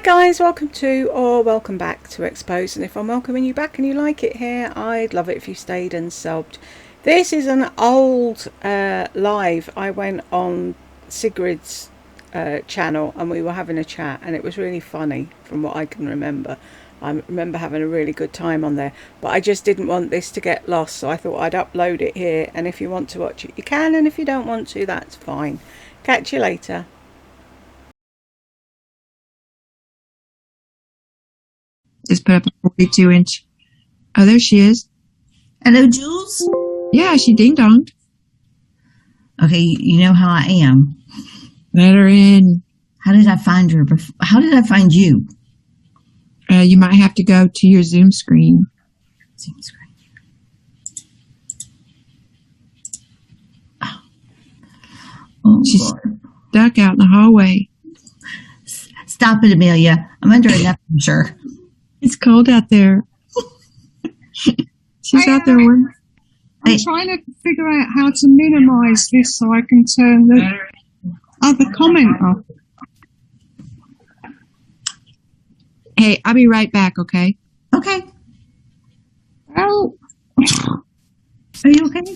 guys, welcome back to Expose, and if I'm welcoming you back and you like it here, I'd love it if you stayed and subbed. This is an old live. I went on Sigrids channel and we were having a chat, and it was really funny from what I can remember. I remember having a really good time on there, but I just didn't want this to get lost, so I thought I'd upload it here, and if you want to watch it you can, and if you don't want to, that's fine. Catch you later. Just put up a 42-inch. Oh, there she is. Hello, Jules. Yeah, she ding-donged. Okay, you know how I am. Let her in. How did I find her? How did I find you? You might have to go to your Zoom screen. Zoom screen. Oh, she's Lord. Stuck out in the hallway. Stop it, Amelia. I'm under enough pressure. It's cold out there. She's out there. I'm trying to figure out how to minimize this so I can turn the other comment off. Hey, I'll be right back, okay? Okay. Oh. Are you okay?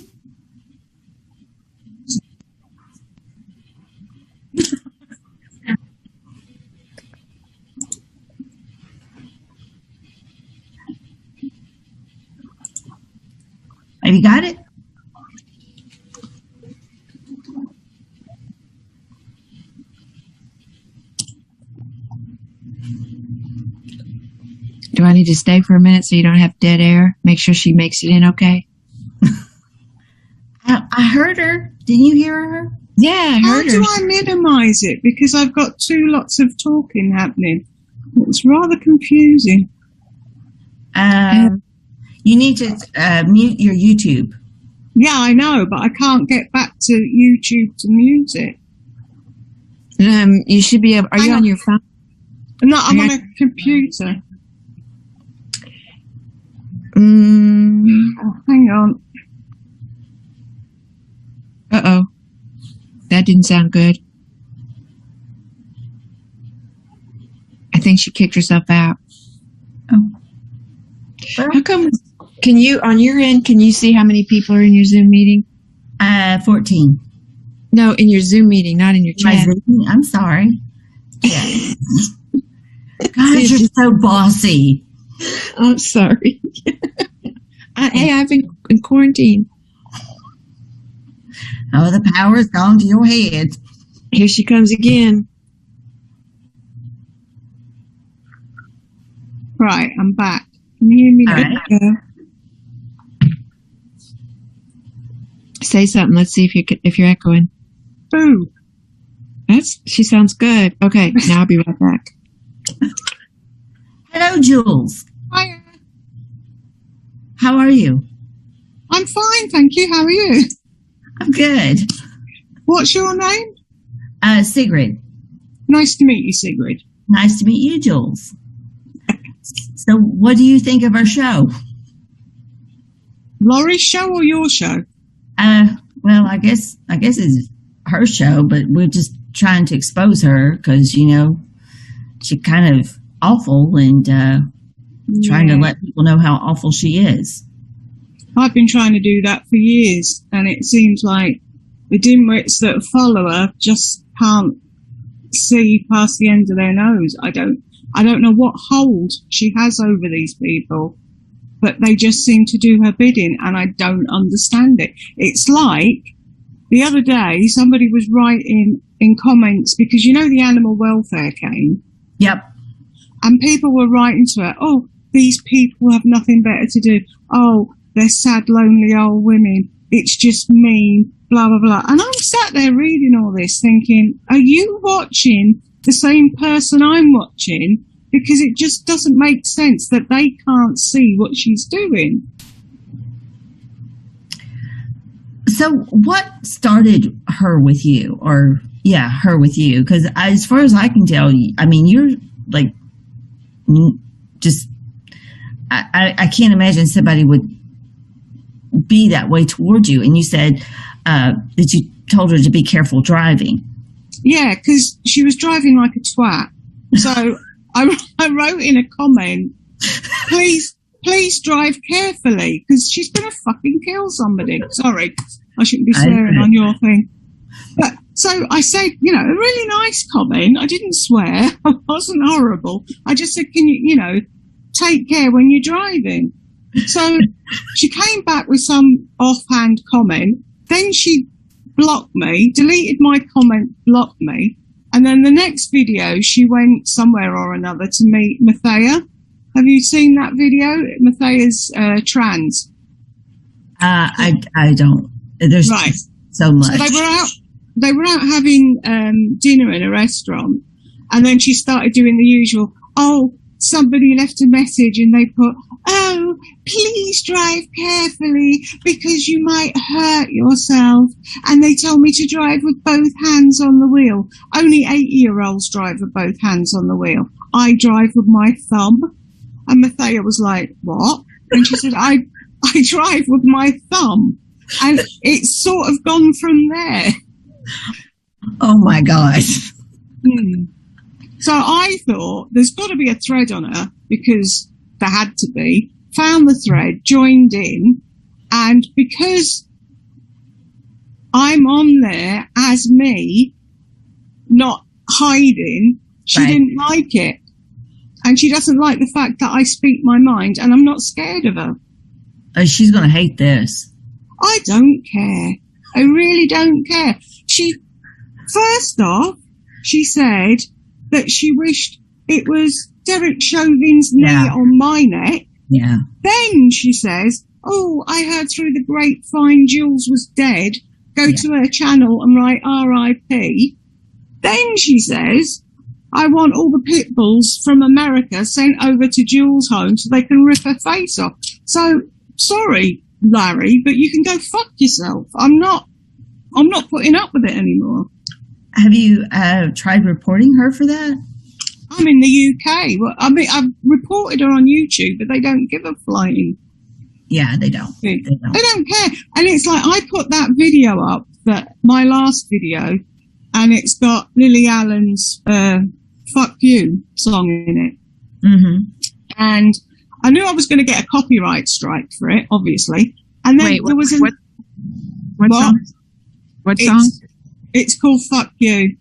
Have you got it? Do I need to stay for a minute so you don't have dead air? Make sure she makes it in okay? I heard her. Didn't you hear her? Yeah, I heard her. How do I minimize it? Because I've got lots of talking happening. It's rather confusing. You need to mute your YouTube. Yeah, I know, but I can't get back to YouTube to mute it. You should be able. Are you on your phone? No, I'm on a computer. Oh, hang on. Uh-oh. That didn't sound good. I think she kicked herself out. Oh. How come? Can you, on your end, can you see how many people are in your Zoom meeting? 14. No, in your Zoom meeting, not in your chat. I'm sorry. Yeah. God, you're so bossy. I'm sorry. Hey, I've been in quarantine. Oh, the power's gone to your head. Here she comes again. Right, I'm back. Can you hear me now? Right. Say something. Let's see if you're echoing. Boo. She sounds good. Okay, now I'll be right back. Hello, Jules. Hiya. How are you? I'm fine, thank you. How are you? I'm good. What's your name? Sigrid. Nice to meet you, Sigrid. Nice to meet you, Jules. So, what do you think of our show? Laurie's show or your show? Well, I guess it's her show, but we're just trying to expose her because, she's kind of awful and trying to let people know how awful she is. I've been trying to do that for years, and it seems like the dimwits that follow her just can't see past the end of their nose. I don't know what hold she has over these people, but they just seem to do her bidding, and I don't understand it. It's like the other day somebody was writing in comments, because the animal welfare came. Yep. And people were writing to her, oh, these people have nothing better to do. Oh, they're sad, lonely old women. It's just mean, blah, blah, blah. And I'm sat there reading all this thinking, are you watching the same person I'm watching? Because it just doesn't make sense that they can't see what she's doing. So what started her with you? Or, yeah, her with you? Because as far as I can tell, I mean, you're like, just, I can't imagine somebody would be that way towards you. And you said that you told her to be careful driving. Yeah, because she was driving like a twat. So I wrote in a comment, please drive carefully, because she's going to fucking kill somebody. Sorry, I shouldn't be swearing on your thing. But so I said, a really nice comment. I didn't swear. I wasn't horrible. I just said, can you, take care when you're driving. So she came back with some offhand comment. Then she blocked me, deleted my comment, blocked me. And then the next video, she went somewhere or another to meet Mathea. Have you seen that video? Mathea's trans. I don't. There's right. So much. So they were out having dinner in a restaurant, and then she started doing the usual, somebody left a message and they put, please drive carefully because you might hurt yourself. And they told me to drive with both hands on the wheel. Only 80-year-olds drive with both hands on the wheel. I drive with my thumb. And Mathea was like, what? And she said, I drive with my thumb. And it's sort of gone from there. Oh my gosh. So I thought there's got to be a thread on her, because there had to be. Found the thread, joined in, and because I'm on there as me, not hiding, she didn't like it. And she doesn't like the fact that I speak my mind, and I'm not scared of her. She's going to hate this. I don't care. I really don't care. First off, she said that she wished it was Derek Chauvin's knee on my neck. Yeah. Then she says, I heard through the grapevine Jules was dead. Go to her channel and write RIP. Then she says, I want all the pit bulls from America sent over to Jules' home so they can rip her face off. So, sorry, Larry, but you can go fuck yourself. I'm not putting up with it anymore. Have you tried reporting her for that? I'm in the UK. Well, I mean, I've reported her on YouTube, but they don't give a flying. Yeah, they don't. They don't care. And it's like, I put that video up, my last video, and it's got Lily Allen's Fuck You song in it. Mm-hmm. And I knew I was going to get a copyright strike for it, obviously. And then there was what song? What song? It's called Fuck You.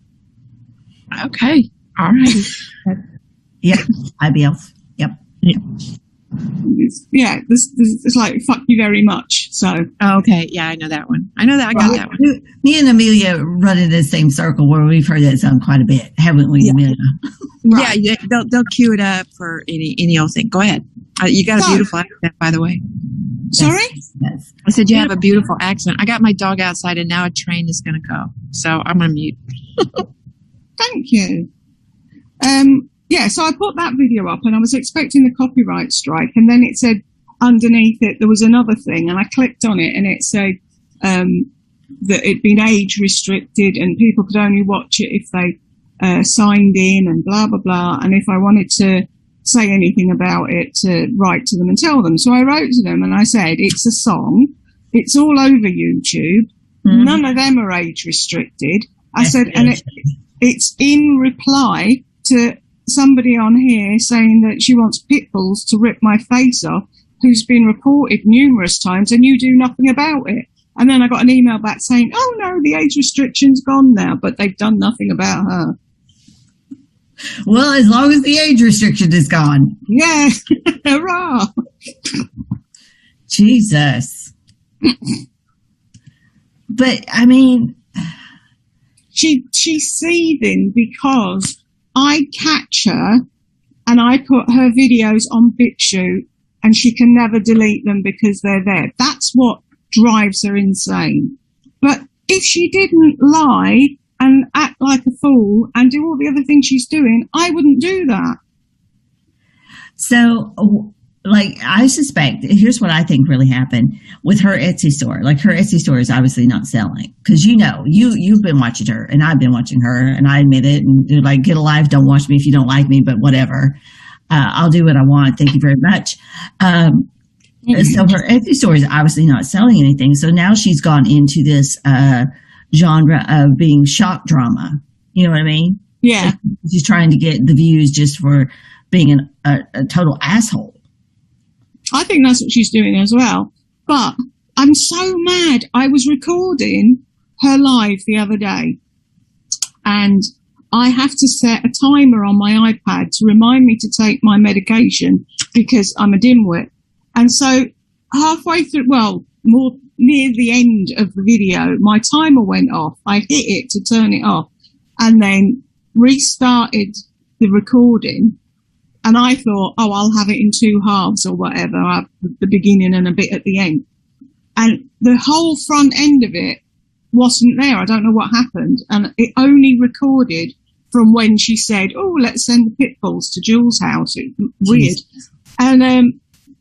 Okay. All right. Yep. IBL. Yep. It's like fuck you very much. So okay, yeah, I know that one. I got that one. Me and Amelia run in the same circle where we've heard that song quite a bit, haven't we, Amelia? Right. Yeah, they'll cue it up for any old thing. Go ahead. You got a beautiful accent, by the way. Sorry? Yes. I said you have a beautiful accent. I got my dog outside, and now a train is going to go. So I'm going to mute. Thank you. So I put that video up, and I was expecting the copyright strike, and then it said underneath it there was another thing, and I clicked on it, and it said that it'd been age restricted, and people could only watch it if they signed in, and blah blah blah. And if I wanted to say anything about it, to write to them and tell them. So I wrote to them, and I said, it's a song, it's all over YouTube, none of them are age restricted. I said, and it's in reply to somebody on here saying that she wants pit bulls to rip my face off, who's been reported numerous times, and you do nothing about it. And then I got an email back saying, oh no, the age restriction's gone now, but they've done nothing about her. Well, as long as the age restriction is gone. Yeah. Hurrah. Jesus. But, I mean... She's seething because I catch her and I put her videos on BitChute and she can never delete them because they're there. That's what drives her insane. But if she didn't lie and act like a fool and do all the other things she's doing, I wouldn't do that. So, like, I suspect, here's what I think really happened with her Etsy store. Like, her Etsy store is obviously not selling. Because, you've been watching her, and I've been watching her, and I admit it. And you're like, get a life, don't watch me if you don't like me, but whatever. I'll do what I want. Thank you very much. So her Etsy store is obviously not selling anything. So now she's gone into this genre of being shock drama. You know what I mean? Yeah. She's trying to get the views just for being a total asshole. I think that's what she's doing as well. But I'm so mad. I was recording her live the other day, and I have to set a timer on my iPad to remind me to take my medication because I'm a dimwit. And so halfway through, well, more near the end of the video, my timer went off. I hit it to turn it off and then restarted the recording. And I thought, oh, I'll have it in 2 halves or whatever. I'll have the beginning and a bit at the end. And the whole front end of it wasn't there. I don't know what happened. And it only recorded from when she said, oh, let's send the pit bulls to Jules' house. It, weird. And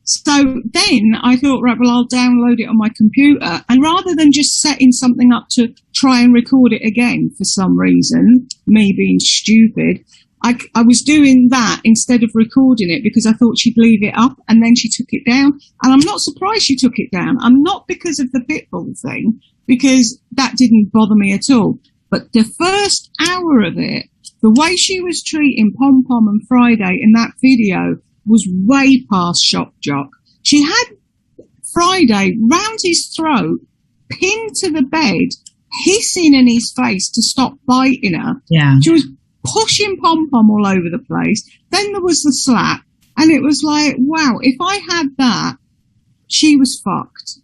so then I thought, right, well, I'll download it on my computer. And rather than just setting something up to try and record it again for some reason, me being stupid, I was doing that instead of recording it because I thought she'd leave it up, and then she took it down. And I'm not surprised she took it down. I'm not because of the pitbull thing, because that didn't bother me at all. But the first hour of it, the way she was treating Pom Pom and Friday in that video was way past shock jock. She had Friday round his throat, pinned to the bed, hissing in his face to stop biting her. Yeah. She was pushing Pom Pom all over the place. Then there was the slap, and it was like, wow, if I had that, she was fucked.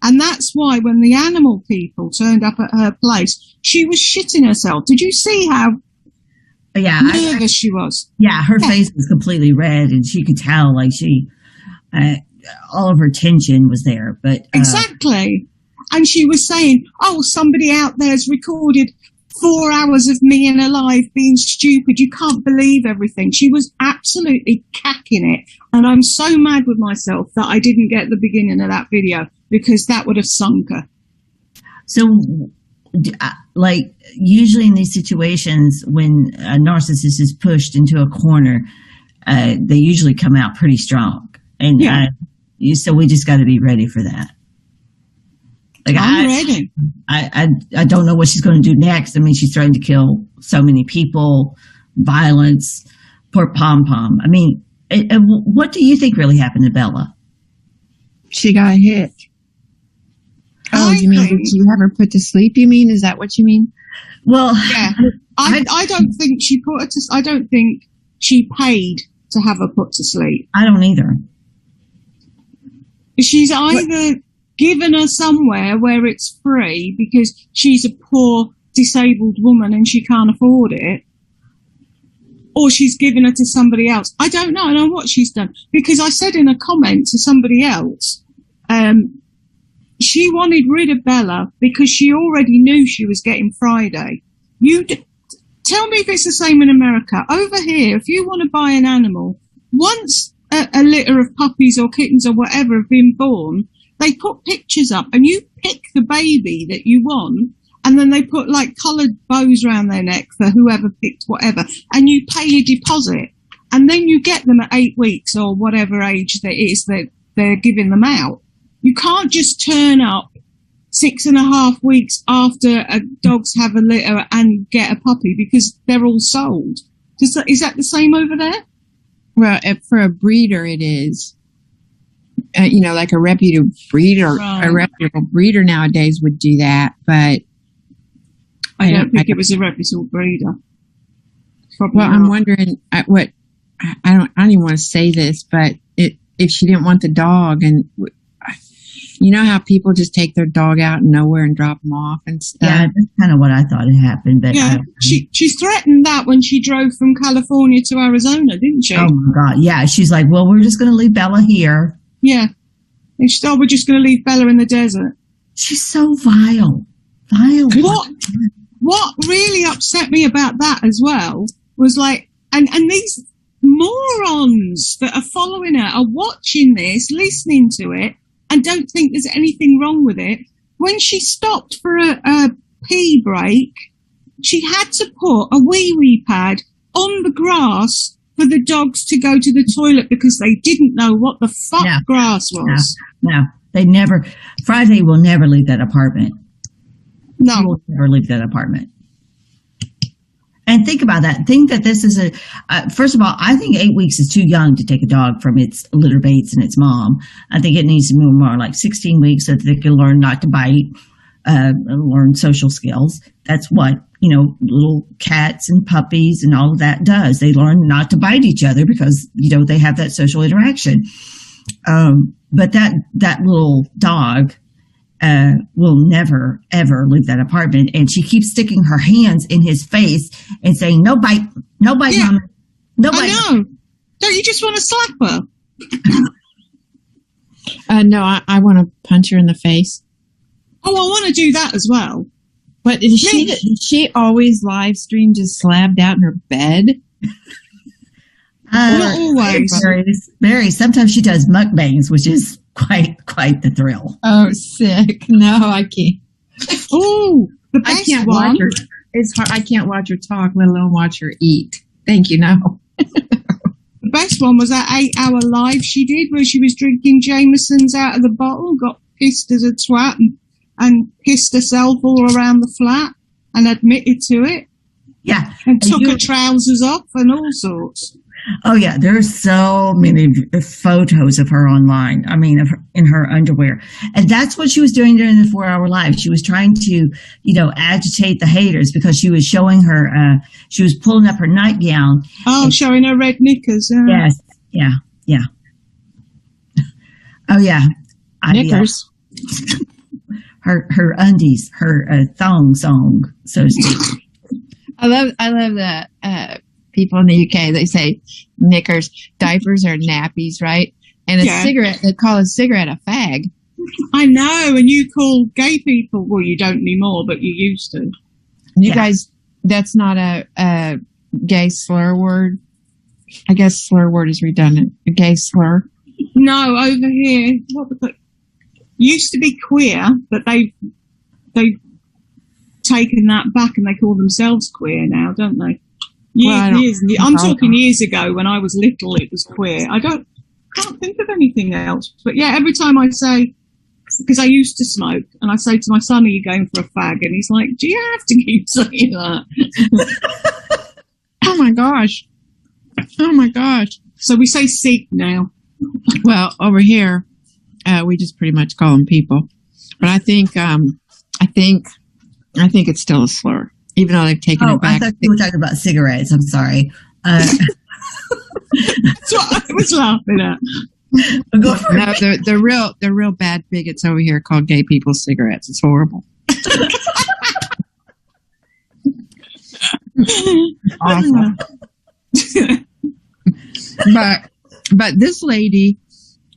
And that's why when the animal people turned up at her place, she was shitting herself. Did you see how nervous she was? Yeah, her face was completely red, and she could tell, like, she, all of her tension was there. But exactly. And she was saying, oh, somebody out there's recorded 4 hours of me in her life being stupid. You can't believe everything. She was absolutely cacking it. And I'm so mad with myself that I didn't get the beginning of that video, because that would have sunk her. So, like, usually in these situations, when a narcissist is pushed into a corner, they usually come out pretty strong. And so we just got to be ready for that. Like, I'm ready. I don't know what she's going to do next. I mean, she's trying to kill so many people, violence, poor Pom Pom. I mean, what do you think really happened to Bella? She got hit. Oh, you mean, did you have her put to sleep? You mean, is that what you mean? Well, yeah. I don't think she put her to. I don't think she paid to have her put to sleep. I don't either. She's either given her somewhere where it's free because she's a poor disabled woman and she can't afford it, or she's given her to somebody else. I don't know. I don't know what she's done, because I said in a comment to somebody else, she wanted rid of Bella because she already knew she was getting Friday. Tell me if it's the same in America. Over here, if you want to buy an animal, once a litter of puppies or kittens or whatever have been born, they put pictures up and you pick the baby that you want, and then they put like coloured bows around their neck for whoever picked whatever, and you pay your deposit, and then you get them at 8 weeks or whatever age that is that they're giving them out. You can't just turn up 6.5 weeks after a dogs have a litter and get a puppy because they're all sold. Is that the same over there? Well, for a breeder, it is. Like a reputable breeder, right. A reputable breeder nowadays would do that, but I don't think it was a reputable breeder. Probably well, not. I'm wondering I don't even want to say this, but if she didn't want the dog, and you know how people just take their dog out in nowhere and drop them off and stuff. Yeah, that's kind of what I thought had happened. But yeah, she threatened that when she drove from California to Arizona, didn't she? Oh my God, yeah. She's like, well, we're just going to leave Bella here. Yeah. And she said, we're just going to leave Bella in the desert. She's so vile. What really upset me about that as well was like, and these morons that are following her are watching this, listening to it, and don't think there's anything wrong with it. When she stopped for a pee break, she had to put a wee-wee pad on the grass for the dogs to go to the toilet because they didn't know what the fuck grass was. No, they never. Friday will never leave that apartment. No. She will never leave that apartment. And think about that. Think that this is first of all, I think 8 weeks is too young to take a dog from its litter mates and its mom. I think it needs to be more like 16 weeks so that they can learn not to bite, learn social skills. That's what, little cats and puppies and all of that does. They learn not to bite each other because, they have that social interaction. But that little dog will never, ever leave that apartment. And she keeps sticking her hands in his face and saying, no bite, Mama. No bite. I know. Don't you just want to slap her? No, I want to punch her in the face. Oh, I want to do that as well. But she always live stream just slabbed out in her bed? Not always. Very. Sometimes she does mukbangs, which is quite the thrill. Oh, sick. No, I can't. Oh, the best one. Watch her. It's hard. I can't watch her talk, let alone watch her eat. Thank you, no. The best one was that 8-hour live she did where she was drinking Jameson's out of the bottle, got pissed as a twat and pissed herself all around the flat and admitted to it. Yeah. And took her trousers off and all sorts. Oh, yeah. There's so many photos of her online. I mean, in her underwear. And that's what she was doing during the 4-hour live. She was trying to, agitate the haters because she was showing she was pulling up her nightgown. Oh, showing her red knickers. Yes. Yeah. Oh, yeah. Knickers. Her undies, her thong song, so to speak. I love that. People in the UK, they say knickers, diapers are nappies, right? And a cigarette, they call a cigarette a fag. I know, and you call gay people, well, you don't anymore, but you used to. You guys, that's not a gay slur word? I guess slur word is redundant. A gay slur? No, over here, what was it? Used to be queer, but they've taken that back and they call themselves queer now, don't they? I'm talking years ago when I was little, it was queer. I can't think of anything else. But yeah, every time I say, because I used to smoke, and I say to my son, are you going for a fag? And he's like, do you have to keep saying that? Oh my gosh. So we say cig now. Well, over here, we just pretty much call them people. But I think it's still a slur. Even though they've taken it back. I thought you were talking about cigarettes. I'm sorry. That's what I was laughing at. No, the real bad bigots over here call gay people cigarettes. It's horrible. Awful. But this lady,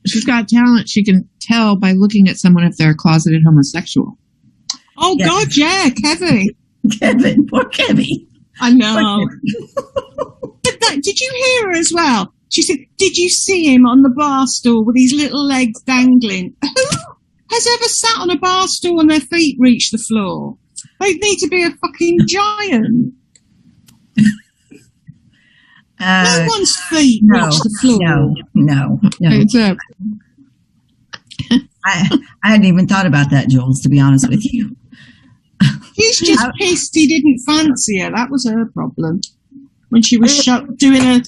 she's got talent. She can tell by looking at someone if they're a closeted homosexual. Oh God, yeah, Kevin, poor Kevin. I know. Did you hear her as well? She said, did you see him on the bar stool with his little legs dangling? Who has ever sat on a bar stool and their feet reach the floor? They need to be a fucking giant. No one's feet reach the floor. No. It's a... I hadn't even thought about that, Jules, to be honest with you. He's just pissed he didn't fancy her. That was her problem. When she was doing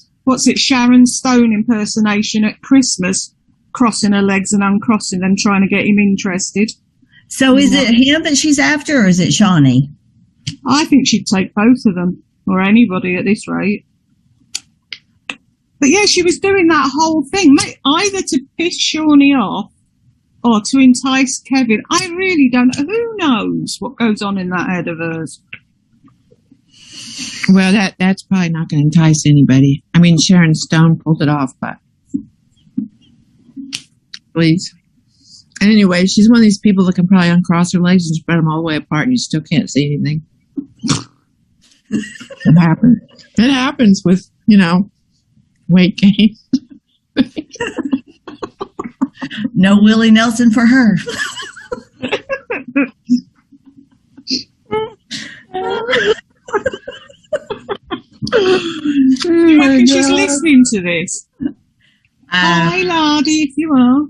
Sharon Stone impersonation at Christmas, crossing her legs and uncrossing them, trying to get him interested. So is it him that she's after, or is it Shawnee? I think she'd take both of them, or anybody at this rate. But yeah, she was doing that whole thing, either to piss Shawnee off, or to entice Kevin. I really don't know. Who knows what goes on in that head of hers? Well, that's probably not going to entice anybody. I mean, Sharon Stone pulled it off, but please. Anyway, she's one of these people that can probably uncross her legs and spread them all the way apart, and you still can't see anything. It happens. It happens with, weight gain. No Willie Nelson for her. You reckon she's listening to this? Hi, Lardy, if you are.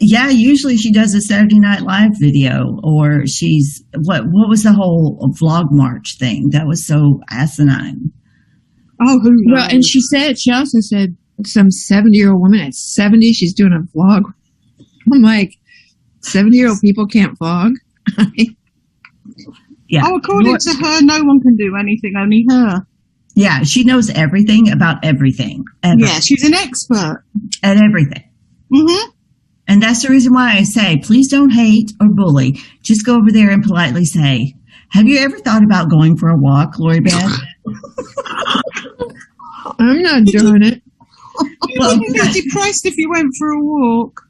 Yeah, usually she does a Saturday Night Live video, or she's what was the whole vlog march thing? That was so asinine. Oh, who knows? Well, and she also said some 70-year-old woman at 70, she's doing a vlog. I'm like, 70-year-old people can't vlog? Yeah. Oh, according to her, no one can do anything, only her. Yeah, she knows everything about everything. Ever. Yeah, she's an expert at everything. Mm-hmm. And that's the reason why I say, please don't hate or bully. Just go over there and politely say, have you ever thought about going for a walk, Lori Beth? I'm not doing it. You wouldn't get depressed if you went for a walk.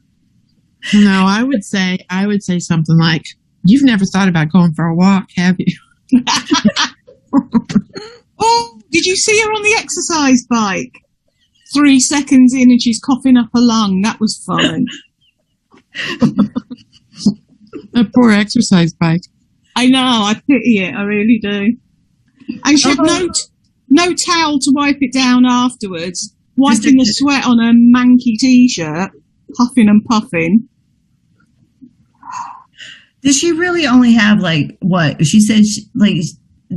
No, I would say something like, you've never thought about going for a walk, have you? Oh, did you see her on the exercise bike? 3 seconds in and she's coughing up a lung. That was funny. A poor exercise bike. I know, I pity it, I really do. And she had no towel to wipe it down afterwards, wiping the sweat on her manky t-shirt, puffing and puffing. Does she really only have what? She said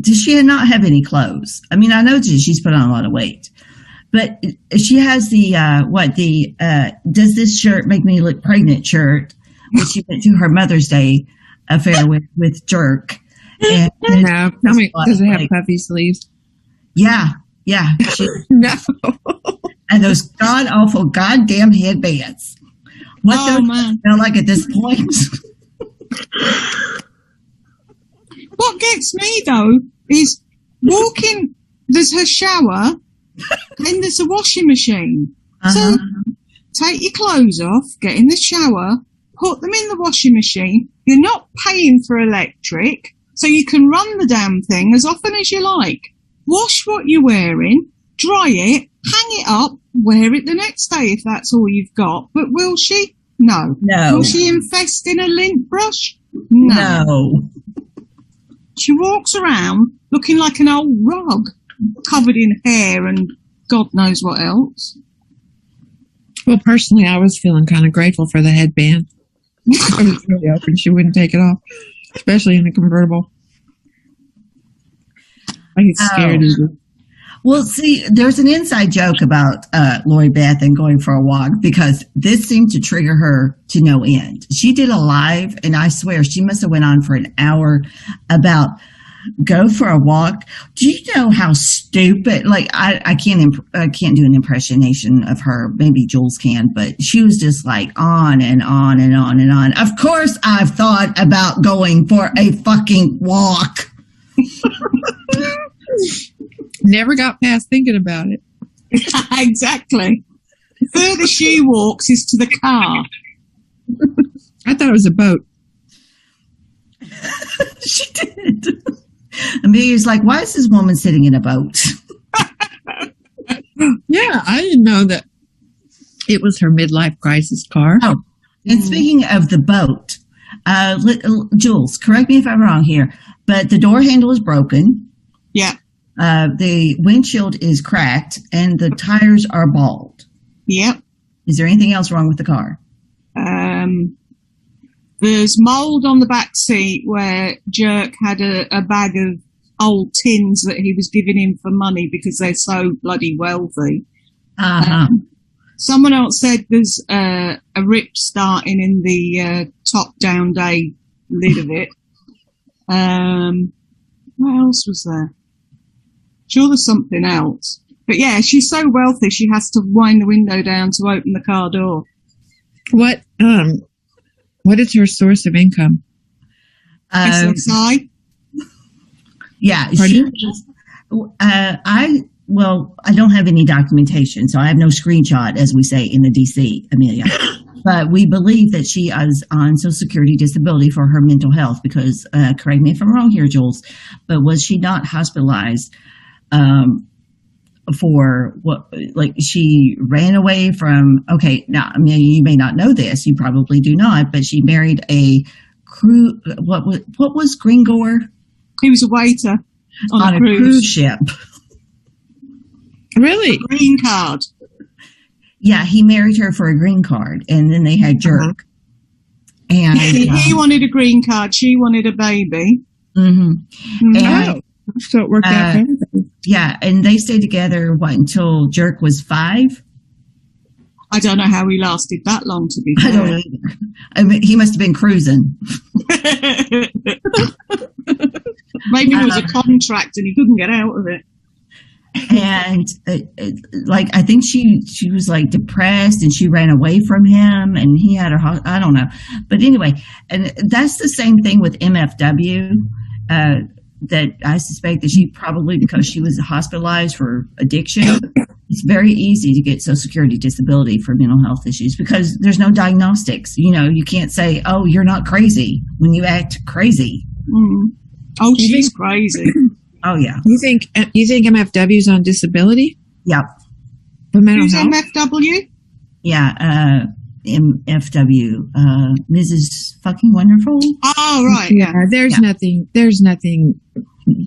does she not have any clothes? I mean, I know she's put on a lot of weight, but she has the does this shirt make me look pregnant shirt, which she went to her Mother's Day affair with Jerk. And no, tell me, does it have puffy sleeves? Yeah. No. And those god awful goddamn headbands. What those smell like at this point? What gets me though is walking. There's her shower, and there's a washing machine. So take your clothes off, get in the shower, put them in the washing machine. You're not paying for electric, so you can run the damn thing as often as you like. Wash what you're wearing, dry it, hang it up, wear it the next day if that's all you've got. But will she? No. Will she invest in a lint brush? No. She walks around looking like an old rug, covered in hair and God knows what else. Well, personally, I was feeling kind of grateful for the headband. I was really hoping she wouldn't take it off, especially in a convertible. I get scared easily. Well, see, there's an inside joke about Lori Beth and going for a walk, because this seemed to trigger her to no end. She did a live, and I swear she must have went on for an hour about go for a walk. Do you know how stupid? Like I can't do an impersonation of her. Maybe Jules can, but she was just like on and on and on and on. Of course, I've thought about going for a fucking walk. Never got past thinking about it. Exactly. The furthest she walks is to the car. I thought it was a boat. She did. Amelia's like, why is this woman sitting in a boat? Yeah, I didn't know that it was her midlife crisis car. Oh, and speaking of the boat, Jules, correct me if I'm wrong here, but the door handle is broken. Yeah. The windshield is cracked and the tires are bald. Yep. Is there anything else wrong with the car? There's mould on the back seat where Jerk had a bag of old tins that he was giving him for money because they're so bloody wealthy. Someone else said there's a rip starting in the top-down day lid of it. What else was there? Sure, there's something else. But yeah, she's so wealthy, she has to wind the window down to open the car door. What is her source of income? SSI? Yeah. I don't have any documentation, so I have no screenshot, as we say in the DC, Amelia. But we believe that she is on Social Security disability for her mental health because, correct me if I'm wrong here, Jules, but was she not hospitalized for what, like she ran away from, okay, now, I mean, you may not know this, you probably do not, but she married a crew, what was Gringor? He was a waiter on a cruise ship. Really? A green card. Yeah, he married her for a green card, and then they had Jerk. And he wanted a green card. She wanted a baby. Mm-hmm. And, so it worked out for everybody. Yeah, and they stayed together until Jerk was 5. I don't know how he lasted that long, to be I fair. don't know either. I mean, he must have been cruising. Maybe it was a contract and he couldn't get out of it. And like, I think she was like depressed and she ran away from him and he had her, I don't know. But anyway, and that's the same thing with MFW, that I suspect that she probably, because she was hospitalized for addiction, it's very easy to get Social Security disability for mental health issues because there's no diagnostics. You know, you can't say, oh, you're not crazy when you act crazy. Mm. Oh, she's crazy. Oh, yeah. You think MFW's on disability? Yeah. For mental Who's health? MFW? Yeah. MFW, Mrs. Fucking Wonderful. Oh, right. Yeah. There's nothing.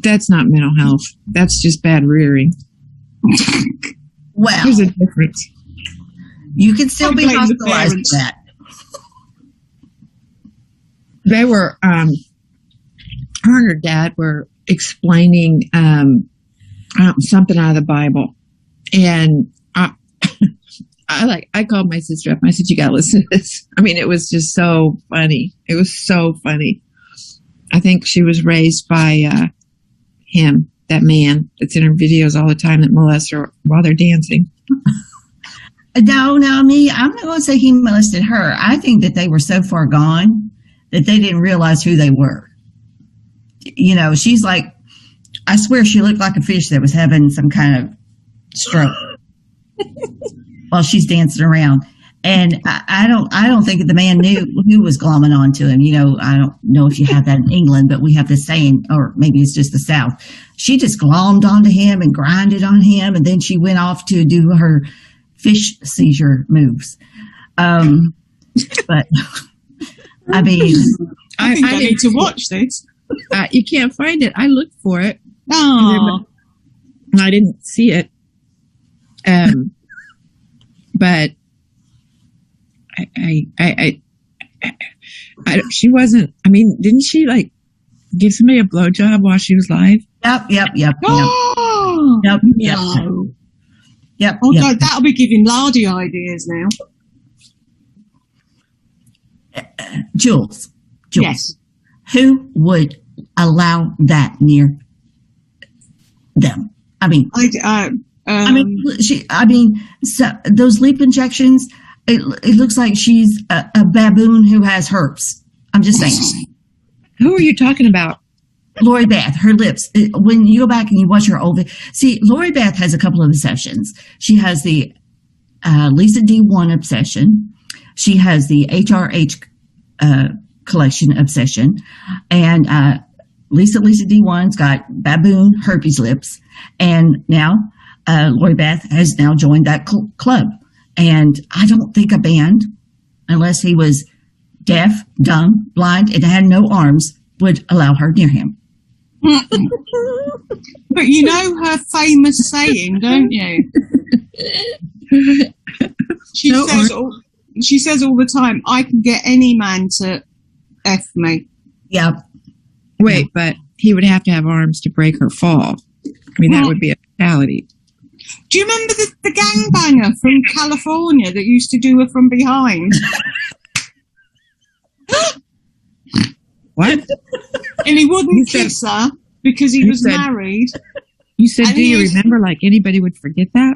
That's not mental health. That's just bad rearing. Well, There's a difference. you can still be blame the hospitalized parents. for that. They were, her and her dad were explaining something out of the Bible. And I called my sister up and I said, you got to listen to this. I mean, it was just so funny. It was so funny. I think she was raised by him, that man that's in her videos all the time that molests her while they're dancing. No, I'm not going to say he molested her. I think that they were so far gone that they didn't realize who they were. You know, she's like, I swear she looked like a fish that was having some kind of stroke while she's dancing around. And I don't think that the man knew who was glomming onto him. You know, I don't know if you have that in England, but we have this saying, or maybe it's just the South. She just glommed onto him and grinded on him, and then she went off to do her fish seizure moves. But I mean, I think I need to watch this. You can't find it. I looked for it. Oh, I didn't see it. But she wasn't, I mean, didn't she like give somebody a blowjob while she was live? Yep. oh, Yep. no. Yep. Oh, God, that'll be giving Lardy ideas now. Jules. Yes. Who would allow that near them? I mean, so those leap injections, it looks like she's a baboon who has herpes. I'm just saying. Who are you talking about? Lori Beth, her lips. When you go back and you watch her old, see, Lori Beth has a couple of obsessions. She has the Lisa D1 obsession. She has the HRH collection obsession, and Lisa D1's got baboon herpes lips, and now Lori Beth has now joined that club. And I don't think a band, unless he was deaf, dumb, blind, and had no arms, would allow her near him. But you know her famous saying, don't you? She says all the time, I can get any man to F me. Yep. Wait, but he would have to have arms to break her fall. I mean, that would be a fatality. Do you remember the gangbanger from California that used to do her from behind? What? And he wouldn't kiss her because he was married. You said, And do you remember, like anybody would forget that?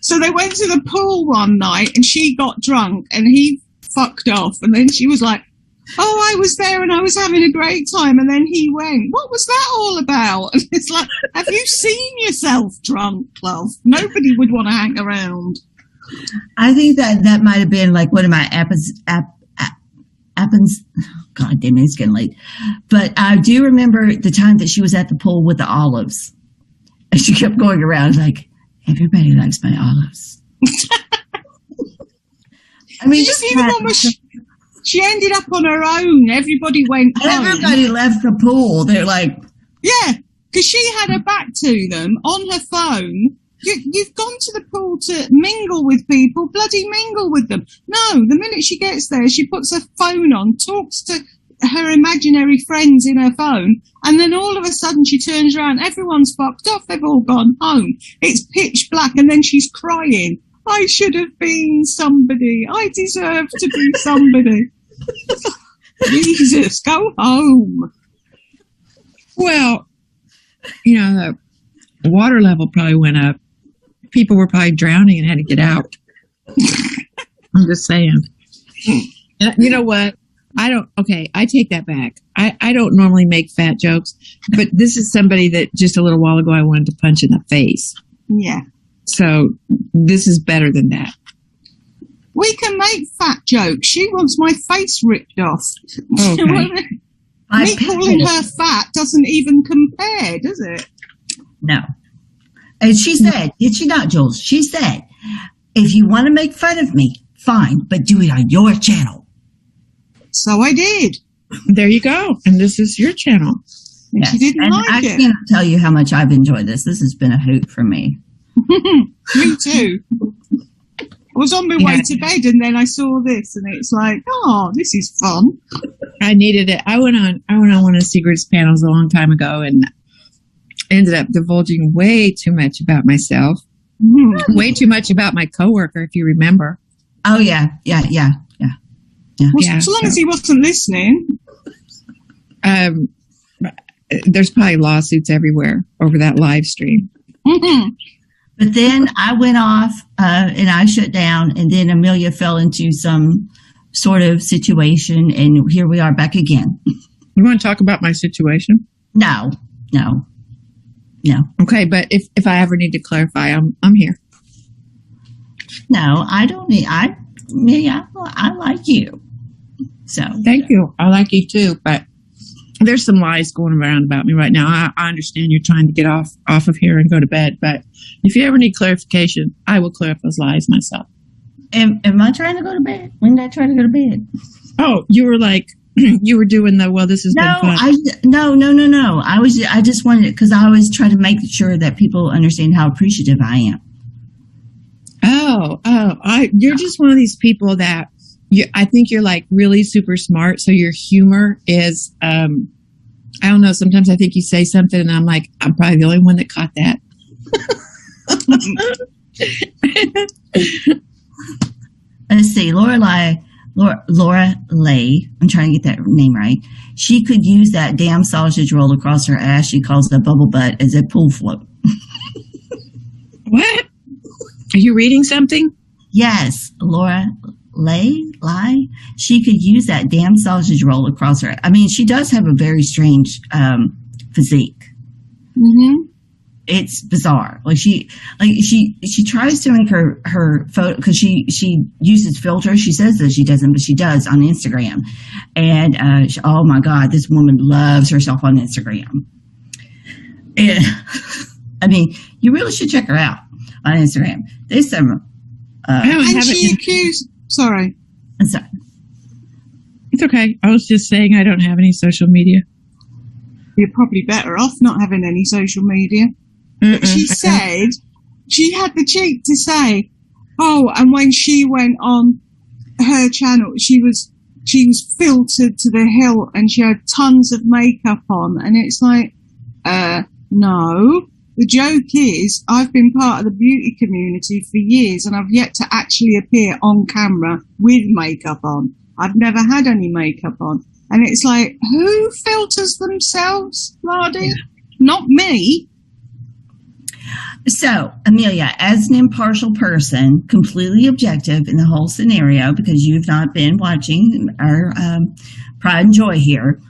So they went to the pool one night and she got drunk and he fucked off. And then she was like, oh, I was there and I was having a great time. And then he went, what was that all about? And it's like, have you seen yourself drunk, love? Nobody would want to hang around. I think that might have been like one of my God damn it, it's getting late. But I do remember the time that she was at the pool with the olives. And she kept going around like, everybody likes my olives. I mean, Did you see the one where she ended up on her own? Everybody went home. Everybody left the pool. They're like, yeah, because she had her back to them on her phone, You've gone to the pool to mingle with people, bloody mingle with them. No, the minute she gets there, she puts her phone on, talks to her imaginary friends in her phone, and then all of a sudden she turns around, everyone's fucked off, they've all gone home, it's pitch black, and then she's crying. I should have been somebody. I deserve to be somebody. Jesus, go home. Well, the water level probably went up. People were probably drowning and had to get out. I'm just saying. You know what? I take that back. I don't normally make fat jokes, but this is somebody that just a little while ago I wanted to punch in the face. Yeah. So this is better than that. We can make fat jokes. She wants my face ripped off. Okay. Me calling her fat doesn't even compare, does it? No. And she said, did she not, Jules? She said, if you want to make fun of me, fine, but do it on your channel. So I did. There you go. And this is your channel. And Yes. she didn't And like I it. cannot tell you how much I've enjoyed this. This has been a hoot for me. Me too. I was on my way to bed and then I saw this and it's like, oh, this is fun. I needed it. I went on one of Sigrids panels a long time ago and ended up divulging way too much about myself. Way too much about my coworker, if you remember. Oh, yeah. Yeah. Well, so long as he wasn't listening. There's probably lawsuits everywhere over that live stream. But then I went off and I shut down, and then Amelia fell into some sort of situation, and here we are back again. You want to talk about my situation? No. Okay, but if I ever need to clarify, I'm here. No, I don't need, Amelia, I like you. So. Thank you. I like you too, but there's some lies going around about me right now. I understand you're trying to get off of here and go to bed, but if you ever need clarification, I will clear up those lies myself. Am I trying to go to bed? When did I try to go to bed? Oh, you were like, you were doing this has been fun. No. I just wanted it because I always try to make sure that people understand how appreciative I am. You're just one of these people that I think you're like really super smart. So your humor is, I don't know. Sometimes I think you say something and I'm like, I'm probably the only one that caught that. Let's see, Laura Lay, I'm trying to get that name right. She could use that damn sausage roll across her ass she calls a bubble butt as a pool float. What? Are you reading something? Yes, Laura Lay. She could use that damn sausage roll across her. I mean, she does have a very strange physique. Mm-hmm. It's bizarre. She tries to make her photo because she uses filters. She says that she doesn't, but she does on Instagram. And oh my God, this woman loves herself on Instagram. And I mean, you really should check her out on Instagram. There's some. And she accused. Sorry. I'm sorry. It's okay. I was just saying I don't have any social media. You're probably better off not having any social media. But she said, she had the cheek to say, oh, and when she went on her channel, she was filtered to the hilt and she had tons of makeup on. And it's like, no. The joke is, I've been part of the beauty community for years and I've yet to actually appear on camera with makeup on. I've never had any makeup on. And it's like, who filters themselves, Lardy? Yeah. Not me. So, Amelia, as an impartial person, completely objective in the whole scenario, because you've not been watching our Pride and Joy here,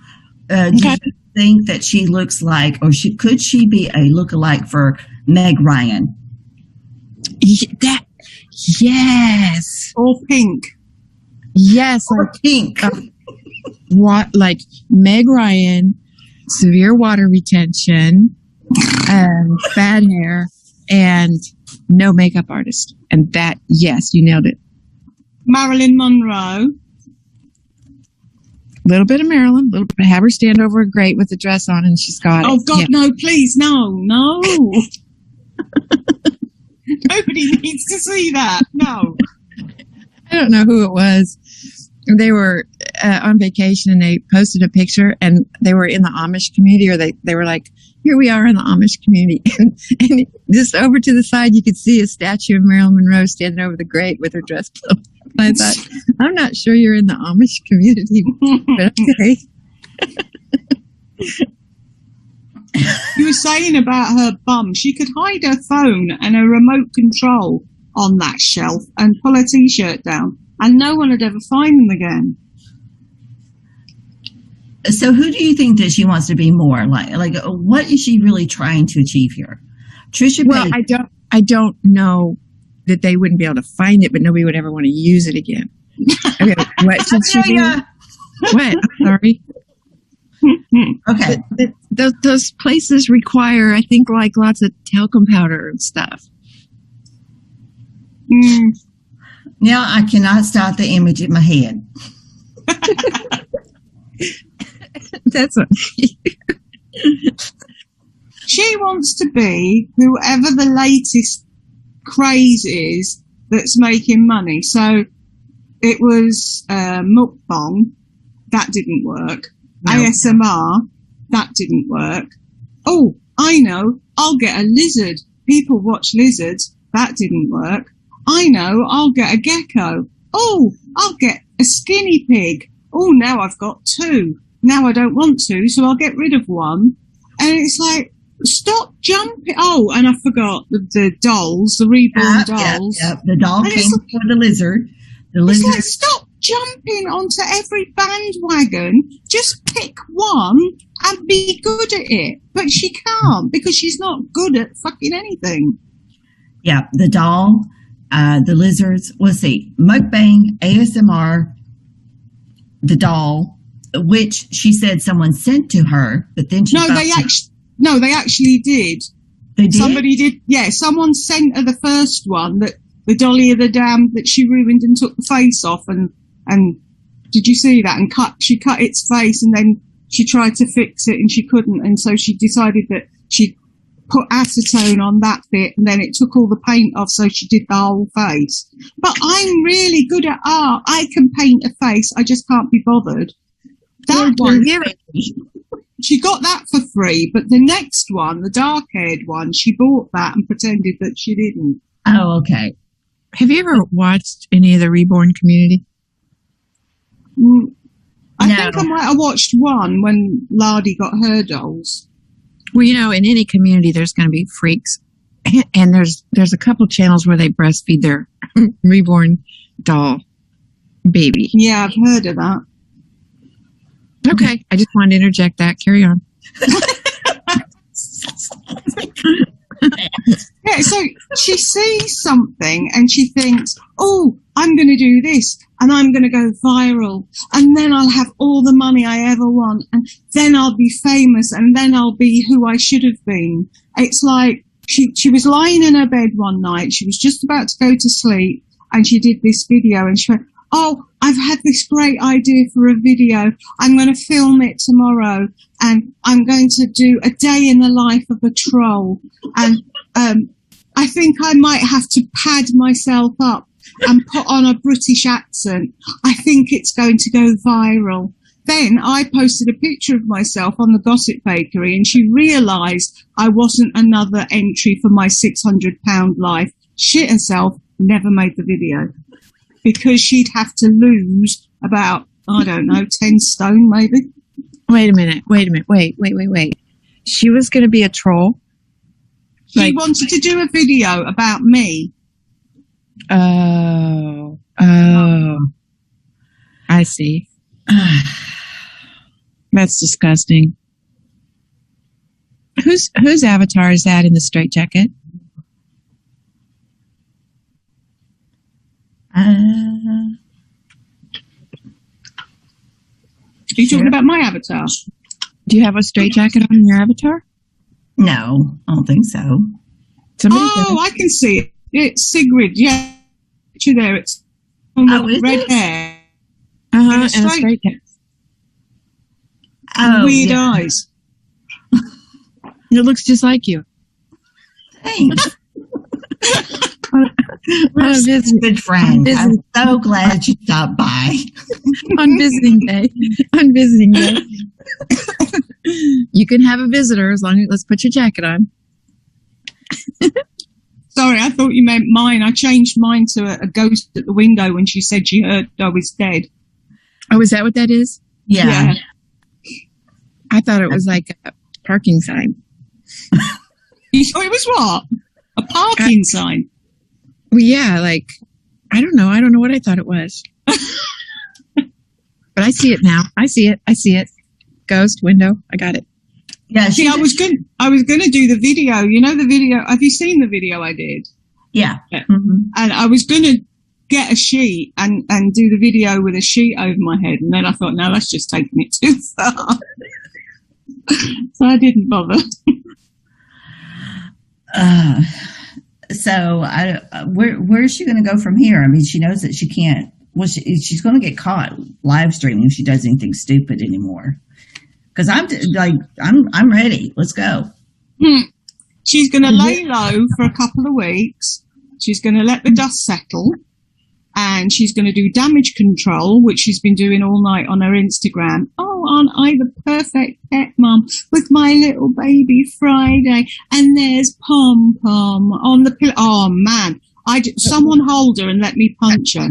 do you think that she looks like, or could she be a lookalike for Meg Ryan? Yes. Or Pink. Yes. Or Pink. What, like Meg Ryan, severe water retention, bad hair, and no makeup artist. And that, yes, you nailed it. Marilyn Monroe. Little bit of Marilyn, little bit, have her stand over a grate with the dress on, and she's got it. Oh God, no! Please, no. Nobody needs to see that. No. I don't know who it was. They were on vacation and they posted a picture and they were in the Amish community, or they were like, here we are in the Amish community. And just over to the side, you could see a statue of Marilyn Monroe standing over the grate with her dress clothes. I thought, I'm not sure you're in the Amish community, but okay. You were saying about her bum. She could hide her phone and a remote control on that shelf and pull her t-shirt down, and no one would ever find them again. So who do you think that she wants to be more like? Like, what is she really trying to achieve here? Trisha Well, I don't know that they wouldn't be able to find it, but nobody would ever want to use it again. Okay, what should she do? What? I'm sorry. Okay. Those places require, I think, like lots of talcum powder and stuff. Now I cannot stop the image in my head. That's what. She wants to be whoever the latest craze is that's making money. So it was mukbang, that didn't work. No. ASMR, that didn't work. Oh, I know, I'll get a lizard. People watch lizards, that didn't work. I know, I'll get a gecko. Oh, I'll get a skinny pig. Oh, now I've got two. Now I don't want to, so I'll get rid of one. And it's like, stop jumping. Oh, and I forgot the dolls, the reborn dolls. Yeah. The doll And came it's- for the lizard. The It's lizard. like, stop jumping onto every bandwagon. Just pick one and be good at it. But she can't because she's not good at fucking anything. Yeah, the doll, the lizards. Let's see, mukbang, ASMR, the doll, which she said someone sent to her, but then she No, they actually did. They did? Somebody did. Yeah, someone sent her the first one, that the Dolly of the Dam that she ruined and took the face off, and did you see that? And she cut its face, and then she tried to fix it and she couldn't, and so she decided that she'd put acetone on that bit, and then it took all the paint off, so she did the whole face. But I'm really good at art. I can paint a face. I just can't be bothered. That one, she got that for free, but the next one, the dark-haired one, she bought that and pretended that she didn't. Oh, okay. Have you ever watched any of the Reborn Community? I No. think I might have watched one when Lardy got her dolls. Well, you know, in any community, there's going to be freaks, and there's a couple channels where they breastfeed their reborn doll baby. Yeah, I've heard of that. Okay, I just wanted to interject that. Carry on. Yeah, so she sees something and she thinks, oh, I'm going to do this and I'm going to go viral and then I'll have all the money I ever want and then I'll be famous and then I'll be who I should have been. It's like she was lying in her bed one night. She was just about to go to sleep and she did this video and she went, oh, I've had this great idea for a video. I'm going to film it tomorrow and I'm going to do a day in the life of a troll. And I think I might have to pad myself up and put on a British accent. I think it's going to go viral. Then I posted a picture of myself on the Gossip Bakery and she realised I wasn't another entry for my £600 life. Shit herself, never made the video. Because she'd have to lose about, I don't know, 10 stone maybe. Wait a minute. Wait. She was going to be a troll? She wanted to do a video about me. Oh. I see. That's disgusting. Whose avatar is that in the straitjacket? Are you talking about my avatar? Do you have a straitjacket on your avatar? No, I don't think so. Somebody Oh, I can see it. It's Sigrid. Yeah, picture there. It's is red it? hair, and a straight- straitjacket. Oh, weird yeah. eyes. It looks just like you. Thanks. good friend. I'm so glad you stopped by. On visiting day. On visiting day. You can have a visitor as long as, let's put your jacket on. Sorry, I thought you meant mine. I changed mine to a ghost at the window when she said she heard I was dead. Oh, is that what that is? Yeah. I thought it was like a parking sign. You thought it was what? A parking sign? Well, yeah, like, I don't know. I don't know what I thought it was. But I see it now. I see it. Ghost window. I got it. Yeah. See, I was gonna do the video. You know the video? Have you seen the video I did? Yeah. Mm-hmm. And I was gonna get a sheet and do the video with a sheet over my head, and then I thought, no, that's just taking it too far. So I didn't bother. So where is she going to go from here? I mean, she knows that she can't. Well, she's going to get caught live streaming if she does anything stupid anymore. Because I'm ready. Let's go. She's going to lay low for a couple of weeks. She's going to let the dust settle, and she's going to do damage control, which she's been doing all night on her Instagram. Oh, aren't I the perfect pet mum with my little baby Friday? And there's Pom Pom on the pillow. Oh man, someone hold her and let me punch her.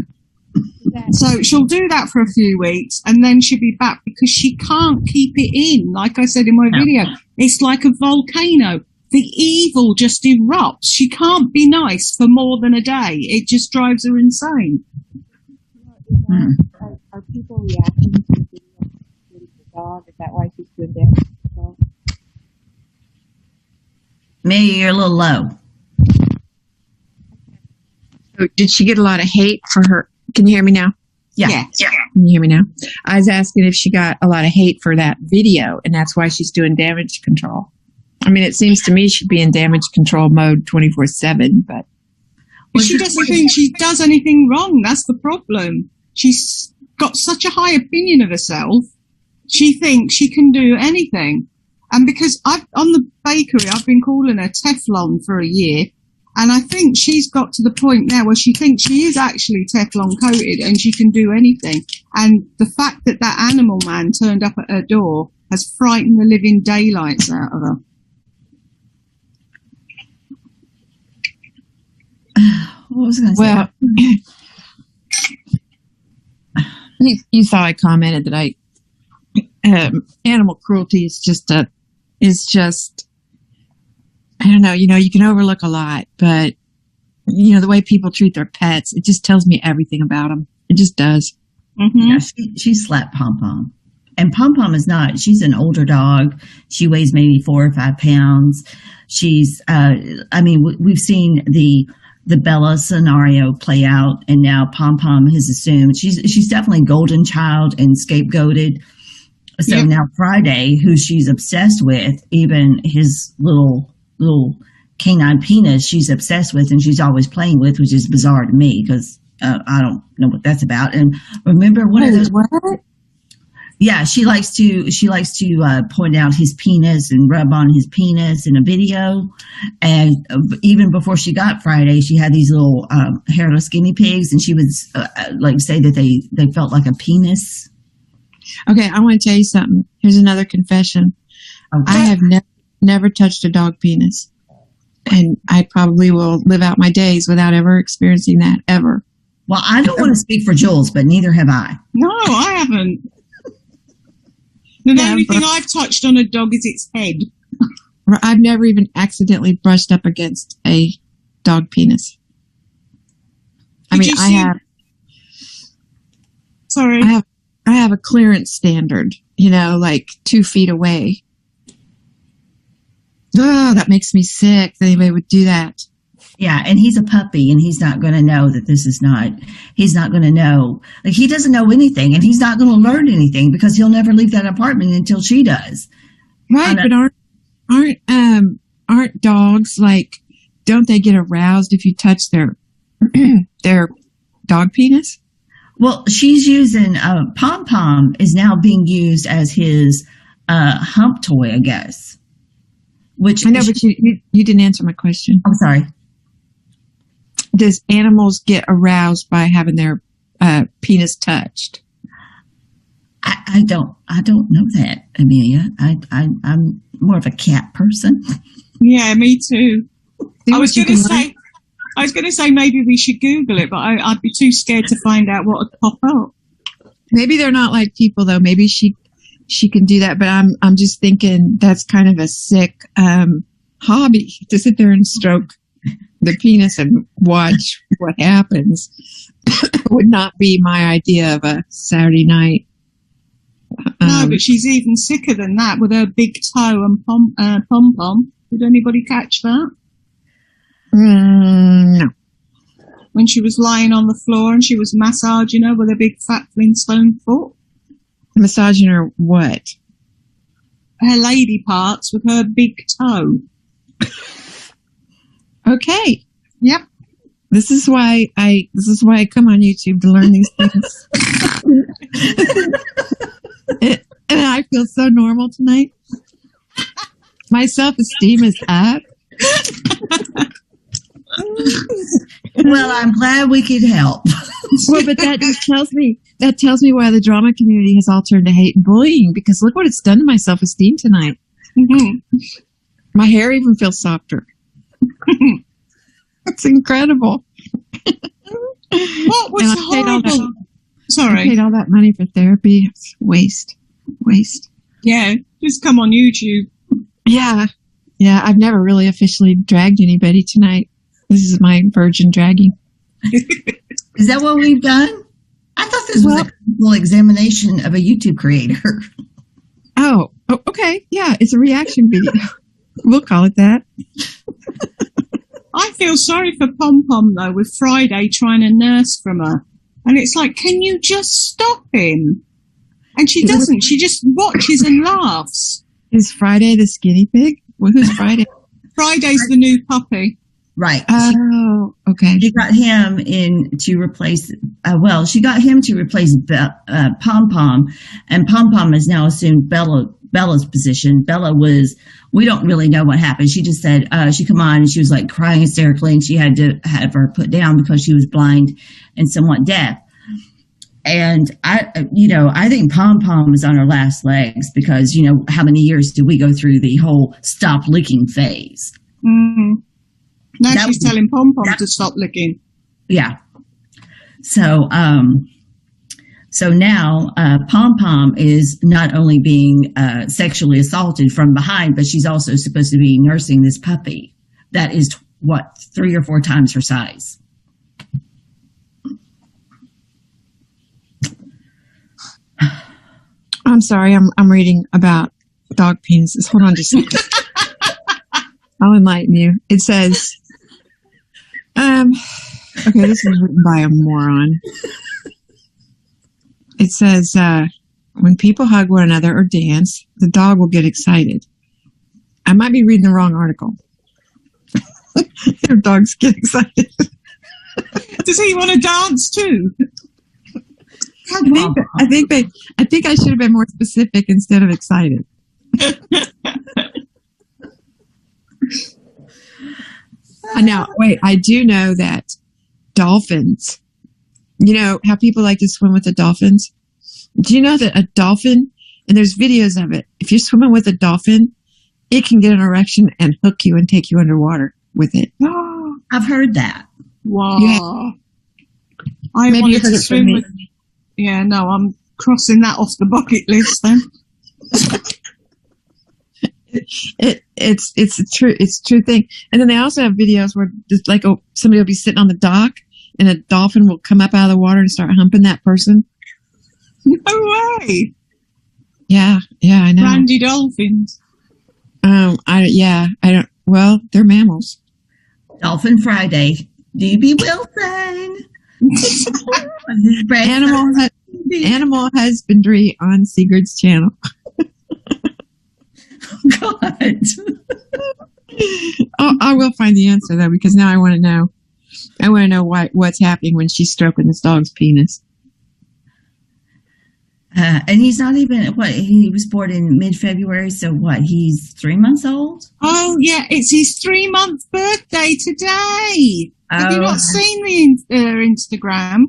So she'll do that for a few weeks, and then she'll be back because she can't keep it in. Like I said in my video, it's like a volcano. The evil just erupts. She can't be nice for more than a day. It just drives her insane. Are people reacting to the video with the dog? Is that why she's doing that? Maybe you're a little low. So did she get a lot of hate for her? Can you hear me now? Yeah. Can you hear me now? I was asking if she got a lot of hate for that video, and that's why she's doing damage control. I mean, it seems to me she'd be in damage control mode 24/7, but she doesn't think she does anything wrong. That's the problem. She's got such a high opinion of herself. She thinks she can do anything. And because on the bakery, I've been calling her Teflon for a year. And I think she's got to the point now where she thinks she is actually Teflon coated and she can do anything. And the fact that that animal man turned up at her door has frightened the living daylights out of her. What was I going to say? Well, you saw I commented that animal cruelty is just I don't know, you can overlook a lot, but the way people treat their pets, it just tells me everything about them. It just does. Mm-hmm. Yeah, she slapped Pom Pom. And Pom Pom she's an older dog. She weighs maybe 4 or 5 pounds. She's, we've seen the Bella scenario play out, and now Pom Pom has assumed she's definitely golden child and scapegoated. So Now Friday, who she's obsessed with, even his little canine penis, she's obsessed with, and she's always playing with, which is bizarre to me because I don't know what that's about. And remember one of those. What? Yeah, she likes to point out his penis and rub on his penis in a video. And even before she got Friday, she had these little hairless guinea pigs, and she would say that they felt like a penis. Okay, I want to tell you something. Here's another confession. Okay. I have never touched a dog penis, and I probably will live out my days without ever experiencing that ever. Well, I don't want to speak for Jules, but neither have I. No, I haven't. The only thing I've touched on a dog is its head. I've never even accidentally brushed up against a dog penis. I have. Sorry. I have a clearance standard, like 2 feet away. Oh, that makes me sick that anybody would do that. Yeah, and he's a puppy, and he's not going to know that he's not going to know. Like, he doesn't know anything, and he's not going to learn anything because he'll never leave that apartment until she does. Right, but aren't dogs, don't they get aroused if you touch their dog penis? Well, she's using, Pom Pom is now being used as his hump toy, I guess. Which I know, but you didn't answer my question. I'm sorry. does animals get aroused by having their penis touched? I don't know that, Amelia. I'm more of a cat person. Yeah, me too. See I was what you going to can learn? say, maybe we should Google it, but I'd be too scared to find out what would pop up. Maybe they're not like people though. Maybe she can do that, but I'm just thinking that's kind of a sick hobby to sit there and stroke the penis and watch what happens. Would not be my idea of a Saturday night. No, but she's even sicker than that with her big toe and pom-pom. Did anybody catch that? No. When she was lying on the floor and she was massaging her with a big fat Flintstone foot? Massaging her what? Her lady parts with her big toe. Okay. Yep. This is why I come on YouTube to learn these things. And I feel so normal tonight. My self-esteem is up. Well, I'm glad we could help. Well, but that just tells me why the drama community has all turned to hate and bullying, because look what it's done to my self-esteem tonight. Mm-hmm. My hair even feels softer. It's incredible. What was horrible? I paid all that money for therapy. It's waste. Yeah, just come on YouTube. Yeah. I've never really officially dragged anybody tonight. This is my virgin dragging. Is that what we've done? I thought this was a full examination of a YouTube creator. Oh, okay. Yeah, it's a reaction video. We'll call it that. I feel sorry for Pom Pom though, with Friday trying to nurse from her. And it's like, can you just stop him? And she doesn't. She just watches and laughs. Is Friday the skinny pig? Well, who's Friday? Friday's the new puppy. Right. Oh, okay. She got him to replace, she got him to replace Pom Pom, and Pom Pom has now assumed Bella's position. Bella we don't really know what happened. She just said, she come on and she was like crying hysterically, and she had to have her put down because she was blind and somewhat deaf. And I think Pom Pom is on her last legs because, how many years did we go through the whole stop licking phase? Mm-hmm. Now she's telling Pom Pom to stop licking. Yeah. So now Pom Pom is not only being sexually assaulted from behind, but she's also supposed to be nursing this puppy that is 3 or 4 times her size. I'm sorry. I'm reading about dog penises. Hold on just a second. I'll enlighten you. It says, okay, this is written by a moron. It says, when people hug one another or dance, the dog will get excited. I might be reading the wrong article. Your dogs get excited. Does he want to dance too? I think I should have been more specific instead of excited. Now, wait, I do know that dolphins, how people like to swim with the dolphins? Do you know that a dolphin, and there's videos of it, if you're swimming with a dolphin, it can get an erection and hook you and take you underwater with it. I've heard that. Wow. Yeah. I wanted to swim with... Yeah, no, I'm crossing that off the bucket list then. It's a true thing. And then they also have videos where just like somebody will be sitting on the dock and a dolphin will come up out of the water and start humping that person. No way. Yeah, I know. Randy dolphins. Well, they're mammals. Dolphin Friday. DB Wilson. Animal husbandry on Sigrids channel. God. I will find the answer though, because now I want to know. I want to know what's happening when she's stroking this dog's penis. And he's not even he was born in mid-February, so he's 3 months old? Oh yeah, it's his 3-month birthday today. Have you not seen the Instagram?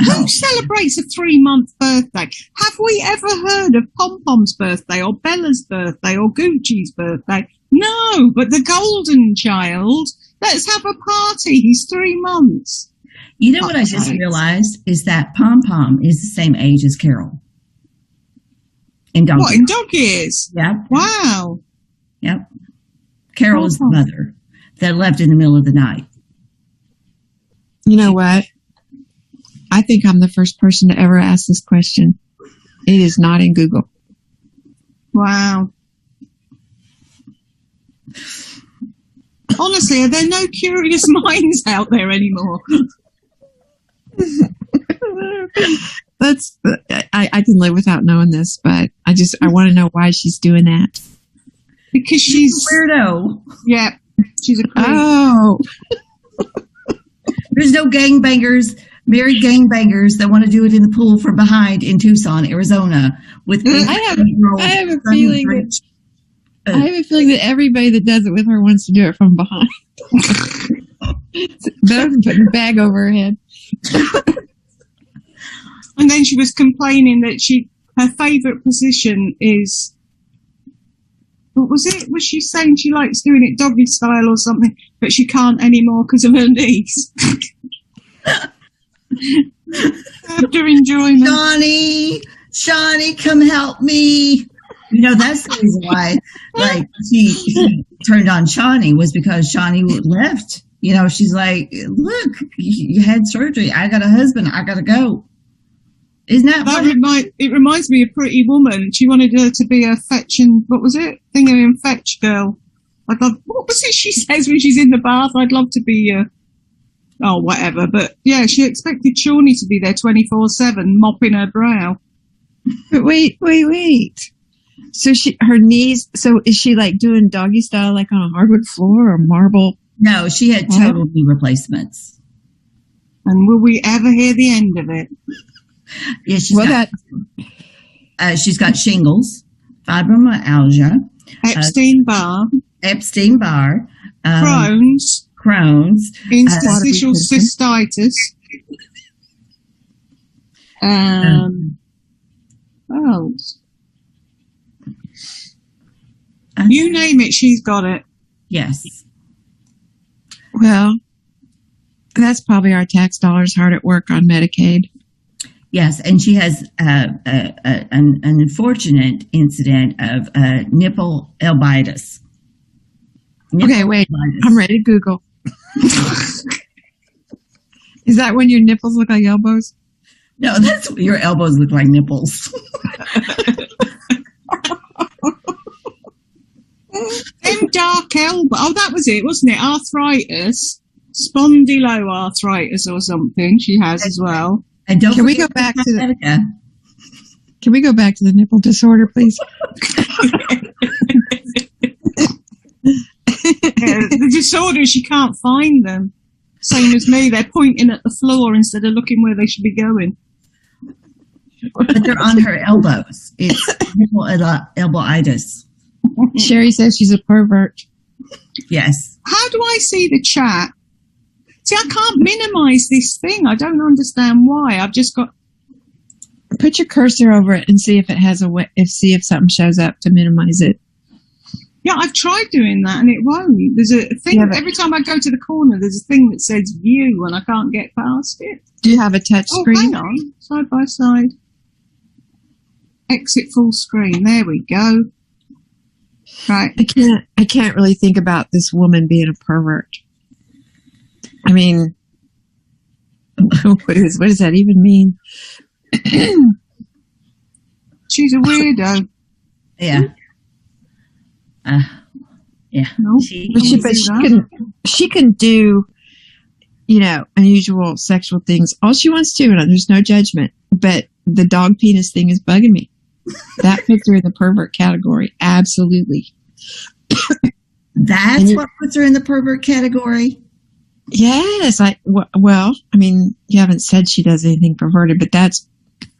Who celebrates a 3-month birthday? Have we ever heard of Pom Pom's birthday or Bella's birthday or Gucci's birthday? No, but the golden child, let's have a party. He's 3 months. You know what I just realized is that Pom Pom is the same age as Carol. In dog What, years. in dog years? Yep. Wow. Yep. Carol is the mother that left in the middle of the night. You know what? I think I'm the first person to ever ask this question. It is not in Google. Wow. Honestly, are there no curious minds out there anymore? I can live without knowing this, but I want to know why she's doing that. Because she's a weirdo. Yeah, she's a creep. Oh. There's no gangbangers, married gangbangers that want to do it in the pool from behind in Tucson, Arizona. With I have a feeling that everybody that does it with her wants to do it from behind. Better than putting a bag over her head. And then she was complaining that her favourite position is, what was it? Was she saying she likes doing it doggy style or something, but she can't anymore because of her knees? After enjoyment. Shawnee, come help me. You know, that's the reason why, like, she turned on Shawnee was because Shawnee left. You know, she's like, look, you had surgery. I got a husband. I got to go. Isn't that it reminds me of Pretty Woman. She wanted her to be a fetching, what was it? Thingy and fetch girl. What was it she says when she's in the bath? I'd love to be whatever. But yeah, she expected Shawnee to be there 24/7, mopping her brow. But wait. So her knees, so is she like doing doggy style like on a hardwood floor or marble? No, she had total knee replacements. And will we ever hear the end of it? Yeah, she's got shingles, fibromyalgia, Epstein-Barr, Crohn's, interstitial cystitis. You name it, she's got it. Yes. Well, that's probably our tax dollars hard at work on Medicaid. Yes, and she has an unfortunate incident of nipple elbitis. Okay, wait. I'm ready to Google. Is that when your nipples look like elbows? No, that's when your elbows look like nipples. Them dark elbow. Oh, that was it, wasn't it? Arthritis, spondyloarthritis or something. She has as well. And Can we go back to the nipple disorder, please? The disorder is she can't find them. Same as me, they're pointing at the floor instead of looking where they should be going. But they're on her elbows. It's nipple elbowitis. Sherry says she's a pervert. Yes. How do I see the chat? See, I can't minimize this thing. I don't understand why. I've just got. Put your cursor over it and see if it has see if something shows up to minimize it. Yeah, I've tried doing that and it won't. There's a thing, every time I go to the corner, there's a thing that says view and I can't get past it. Do you have a touch screen? Hang on. Side by side. Exit full screen. There we go. Right. I can't really think about this woman being a pervert. I mean, what does that even mean? She's a weirdo. Yeah. Yeah. No, she can do, unusual sexual things all she wants to, and there's no judgment. But the dog penis thing is bugging me. That puts her in the pervert category. Absolutely. That's what puts her in the pervert category? Yes. You haven't said she does anything perverted, but that's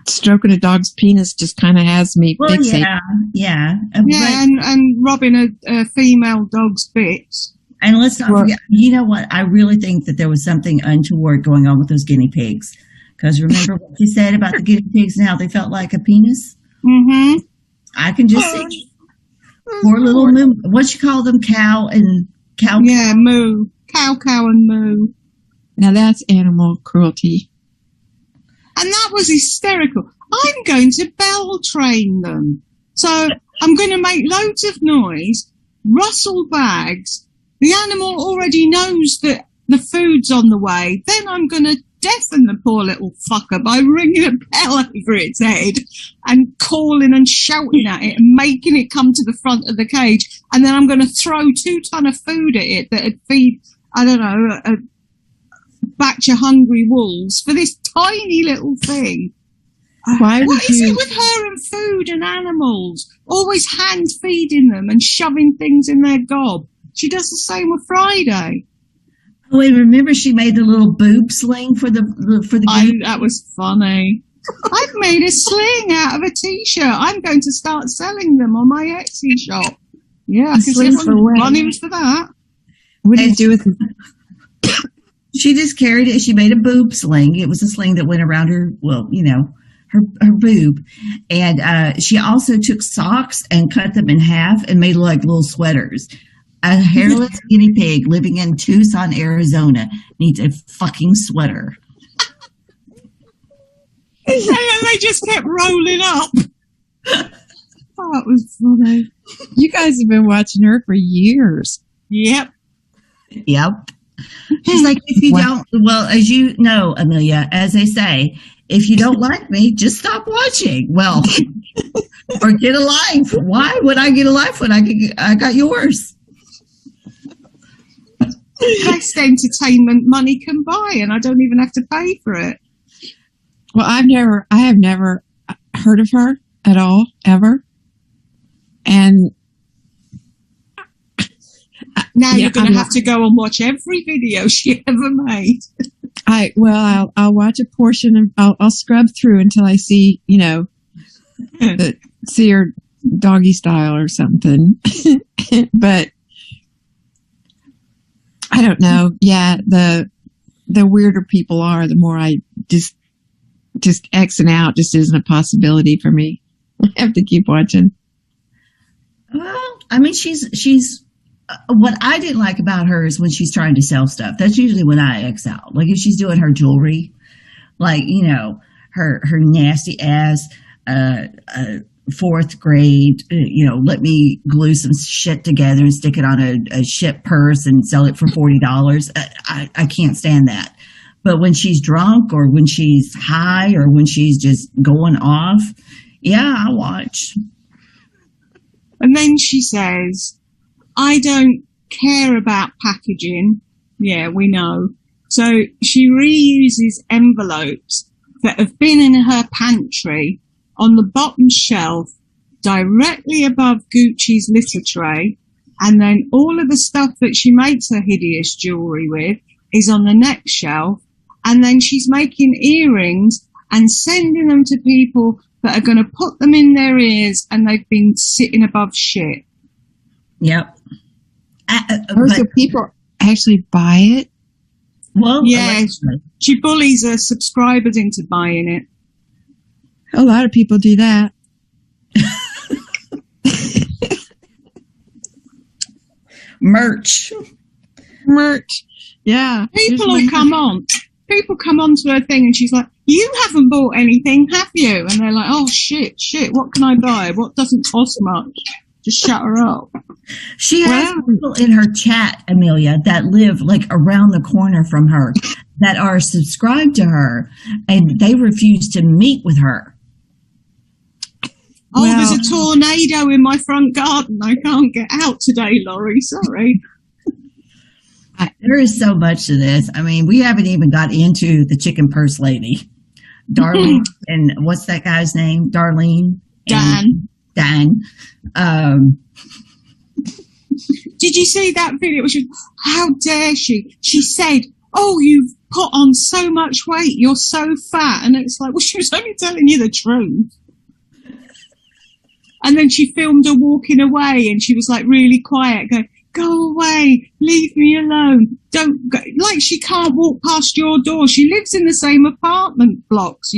stroking a dog's penis just kind of has me fixated. Yeah. And rubbing a female dog's bits. And let's not forget, you know what? I really think that there was something untoward going on with those guinea pigs. Because remember what you said about the guinea pigs and how they felt like a penis? Mm-hmm. I can just see poor little moo. What you call them? Cow and cow? Yeah, moo. Cow and moo. Now that's animal cruelty. And that was hysterical. I'm going to bell train them. So I'm going to make loads of noise, rustle bags. The animal already knows that the food's on the way. Then I'm going to deafen the poor little fucker by ringing a bell over its head and calling and shouting at it and making it come to the front of the cage. And then I'm going to throw 2 tons of food at it that'd feed, I don't know, a batch of hungry wolves for this tiny little thing. What is it with her and food and animals? Always hand feeding them and shoving things in their gob. She does the same with Friday. Oh, and remember she made the little boob sling for the that was funny. I've made a sling out of a t-shirt. I'm going to start selling them on my Etsy shop. Yeah, I can see everyone running for that. What do you do with it? She just carried it. She made a boob sling. It was a sling that went around her, well, you know, her boob. And she also took socks and cut them in half and made like little sweaters. A hairless guinea pig living in Tucson, Arizona needs a fucking sweater. And then they just kept rolling up. Oh, that was funny. You guys have been watching her for years. Yep. She's like, if you don't, well, as you know, Amelia, as they say, if you don't like me, just stop watching. Well, or get a life. Why would I get a life when I got yours? Best entertainment money can buy, and I don't even have to pay for it. Well, I have never heard of her at all, ever. And now you're going to have to go and watch every video she ever made. I'll watch a portion and I'll scrub through until I see, you know, see her doggy style or something. But I don't know. Yeah, the weirder people are, the more I just Xing out just isn't a possibility for me. I have to keep watching. Well, I mean, she's what I didn't like about her is when she's trying to sell stuff. That's usually when I X out. Like if she's doing her jewelry, like, you know, her nasty ass, 4th grade, you know, let me glue some shit together and stick it on a shit purse and sell it for $40. I can't stand that. But when she's drunk or when she's high or when she's just going off, yeah, I watch. And then she says, I don't care about packaging. Yeah, we know. So she reuses envelopes that have been in her pantry on the bottom shelf directly above Gucci's litter tray. And then all of the stuff that she makes her hideous jewelry with is on the next shelf. And then she's making earrings and sending them to people that are going to put them in their ears and they've been sitting above shit. Yep. So people actually buy it? Well, yeah, she bullies her subscribers into buying it. A lot of people do that. Merch. Yeah. People come on to her thing and she's like, you haven't bought anything, have you? And they're like, oh, shit, what can I buy? What doesn't cost much? Just shut her up. She has people in her chat, Amelia, that live like around the corner from her that are subscribed to her and they refuse to meet with her. Oh, there's a tornado in my front garden. I can't get out today, Laurie. Sorry. There is so much to this. I mean, we haven't even got into the chicken purse lady. Darlene, and what's that guy's name? Darlene? Dan. Did you see that video? How dare she? She said, oh, you've put on so much weight. You're so fat. And it's like, well, she was only telling you the truth. And then she filmed her walking away and she was like really quiet going, go away, leave me alone. Don't go. Like she can't walk past your door. She lives in the same apartment blocks.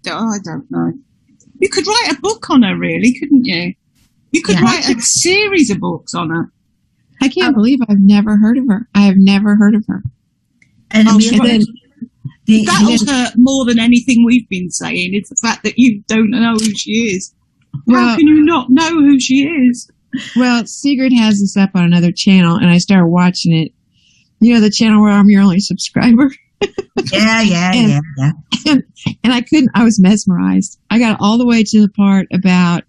I don't know. You could write a book on her, really, couldn't you? You could write a series of books on her. I can't believe I've never heard of her. I have never heard of her. And That'll hurt more than anything we've been saying, is the fact that you don't know who she is. How can you not know who she is? Well, Sigrid has this up on another channel, and I started watching it. You know, the channel where I'm your only subscriber? Yeah. And I was mesmerized. I got all the way to the part about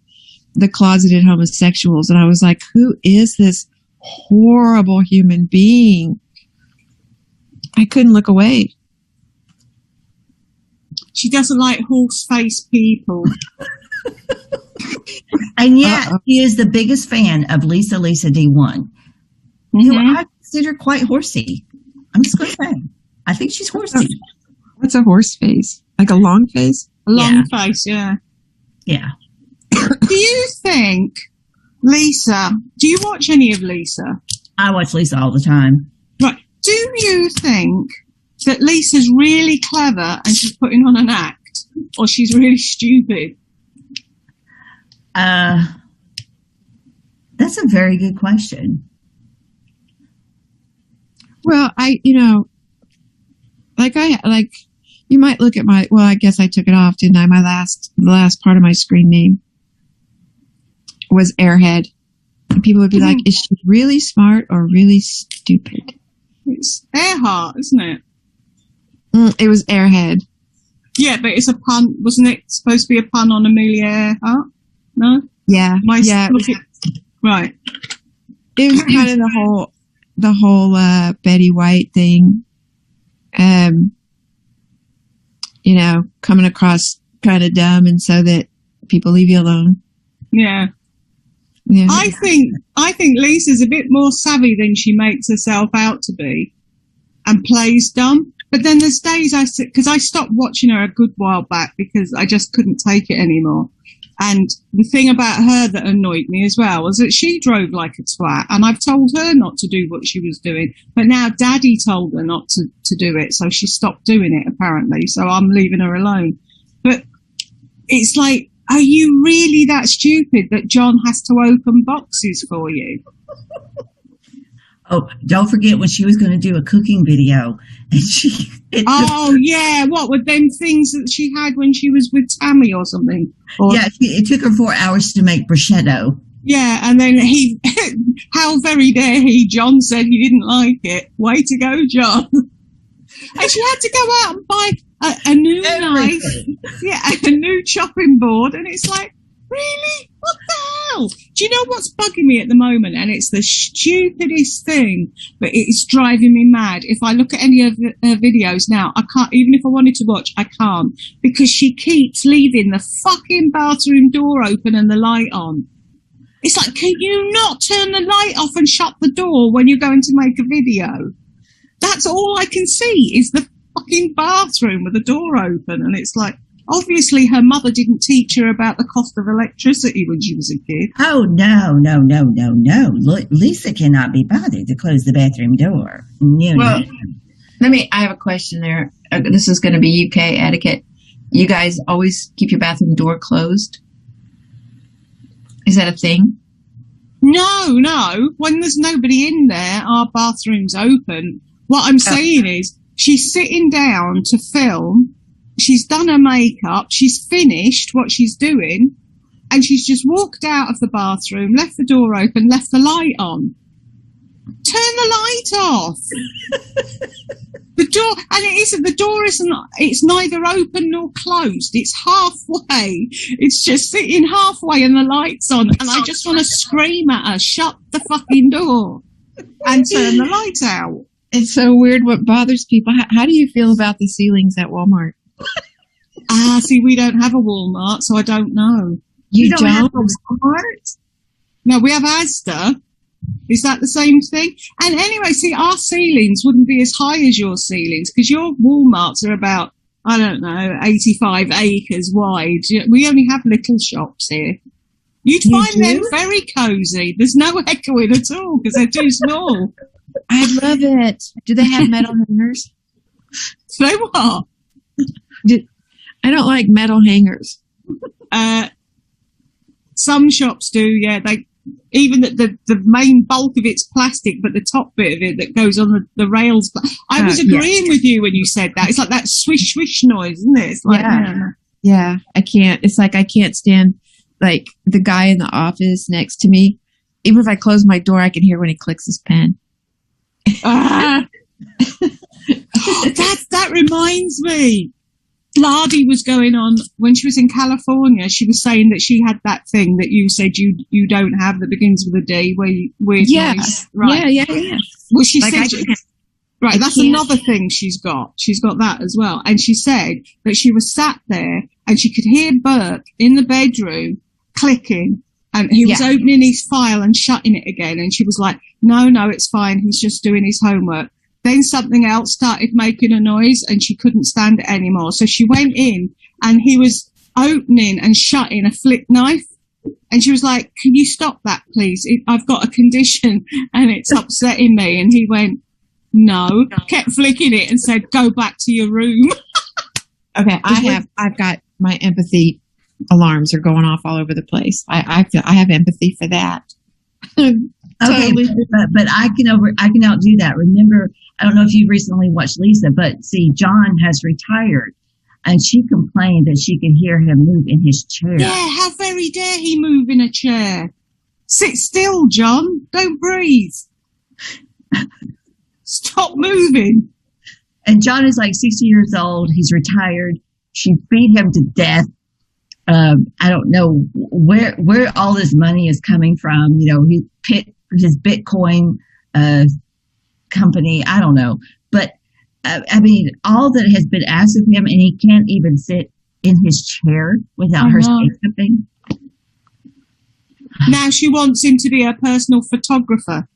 the closeted homosexuals, and I was like, who is this horrible human being? I couldn't look away. She doesn't like horse-faced people. And yet, he is the biggest fan of Lisa D1, who I consider quite horsey. I'm just going to say, I think she's horsey. What's a horse face? Like a long face? A long face, yeah. Yeah. Do you think Lisa, do you watch any of Lisa? I watch Lisa all the time. Right. Do you think that Lisa's really clever and she's putting on an act, or she's really stupid? That's a very good question. Well, you might look at I guess I took it off, didn't I? The last part of my screen name was Airhead. And people would be like, is she really smart or really stupid? It's Earhart, isn't it? It was Airhead. Yeah, but it's a pun. Wasn't it supposed to be a pun on Amelia Earhart? No? Yeah. Right. It was kind of the whole Betty White thing. Coming across kind of dumb, and so that people leave you alone. Yeah. Yeah. I think Lisa's a bit more savvy than she makes herself out to be, and plays dumb. But then there's days because I stopped watching her a good while back because I just couldn't take it anymore. And the thing about her that annoyed me as well was that she drove like a twat, and I've told her not to do what she was doing. But now Daddy told her not to do it, so she stopped doing it, apparently. So I'm leaving her alone. But it's like, are you really that stupid that John has to open boxes for you? Oh, don't forget when she was going to do a cooking video. And yeah. What were them things that she had when she was with Tammy or something? It took her 4 hours to make bruschetto. Yeah, and then how very dare he, John said he didn't like it. Way to go, John. And she had to go out and buy a new knife. Yeah, a new chopping board. And it's like, really? What the hell? Do you know what's bugging me at the moment? And it's the stupidest thing, but it's driving me mad. If I look at any of her videos now, I can't, even if I wanted to watch, I can't, because she keeps leaving the fucking bathroom door open and the light on. It's like, can you not turn the light off and shut the door when you're going to make a video? That's all I can see is the fucking bathroom with the door open. And it's like, obviously her mother didn't teach her about the cost of electricity when she was a kid. Oh, no. Lisa cannot be bothered to close the bathroom door. No. I have a question there. This is going to be UK etiquette. You guys always keep your bathroom door closed? Is that a thing? No. When there's nobody in there, our bathroom's open. What I'm saying is she's sitting down to film. She's done her makeup. She's finished what she's doing. And she's just walked out of the bathroom, left the door open, left the light on. Turn the light off. The door, and the door isn't, it's neither open nor closed. It's halfway. It's just sitting halfway and the light's on. And I just want to scream at her, shut the fucking door and turn the light out. It's so weird what bothers people. How do you feel about the ceilings at Walmart? See, we don't have a Walmart, so I don't know. You don't have a Walmart? No, we have Asda. Is that the same thing? And anyway, see, our ceilings wouldn't be as high as your ceilings because your Walmarts are about, I don't know, 85 acres wide. We only have little shops here. You'd You find them do? very cosy. There's no echoing at all because they're too small. I love it. Do they have metal hangers? So what? I don't like metal hangers. Some shops do, yeah. They even the main bulk of it's plastic, but the top bit of it that goes on the rails. I was agreeing with you when you said that. It's like that swish swish noise, isn't it? It's like Yeah, I can't. It's like I can't stand like the guy in the office next to me. Even if I close my door, I can hear when he clicks his pen. that reminds me. Lardy was going on when she was in California. She was saying that she had that thing that you said you don't have that begins with a D, where weird noise. Right? Yeah. Well, she Like said. Right, that's another thing she's got. She's got that as well. And she said that she was sat there and she could hear Burke in the bedroom clicking, and he was opening his file and shutting it again. And she was like, no, it's fine. He's just doing his homework. Then something else started making a noise and she couldn't stand it anymore. So she went in and he was opening and shutting a flip knife. And she was like, can you stop that, please? I've got a condition and it's upsetting me. And he went, no, kept flicking it and said, go back to your room. Okay, I've got my empathy alarms are going off all over the place. I have empathy for that. Okay, but I can outdo that. Remember, I don't know if you recently watched Lisa, but see, John has retired, and she complained that she could hear him move in his chair. Yeah, how very dare he move in a chair? Sit still, John. Don't breathe. Stop moving. And John is like 60 years old. He's retired. She beat him to death. I don't know where all this money is coming from. You know, his Bitcoin company. I don't know, but I mean, all that has been asked of him, and he can't even sit in his chair without her saying something. Now she wants him to be her personal photographer.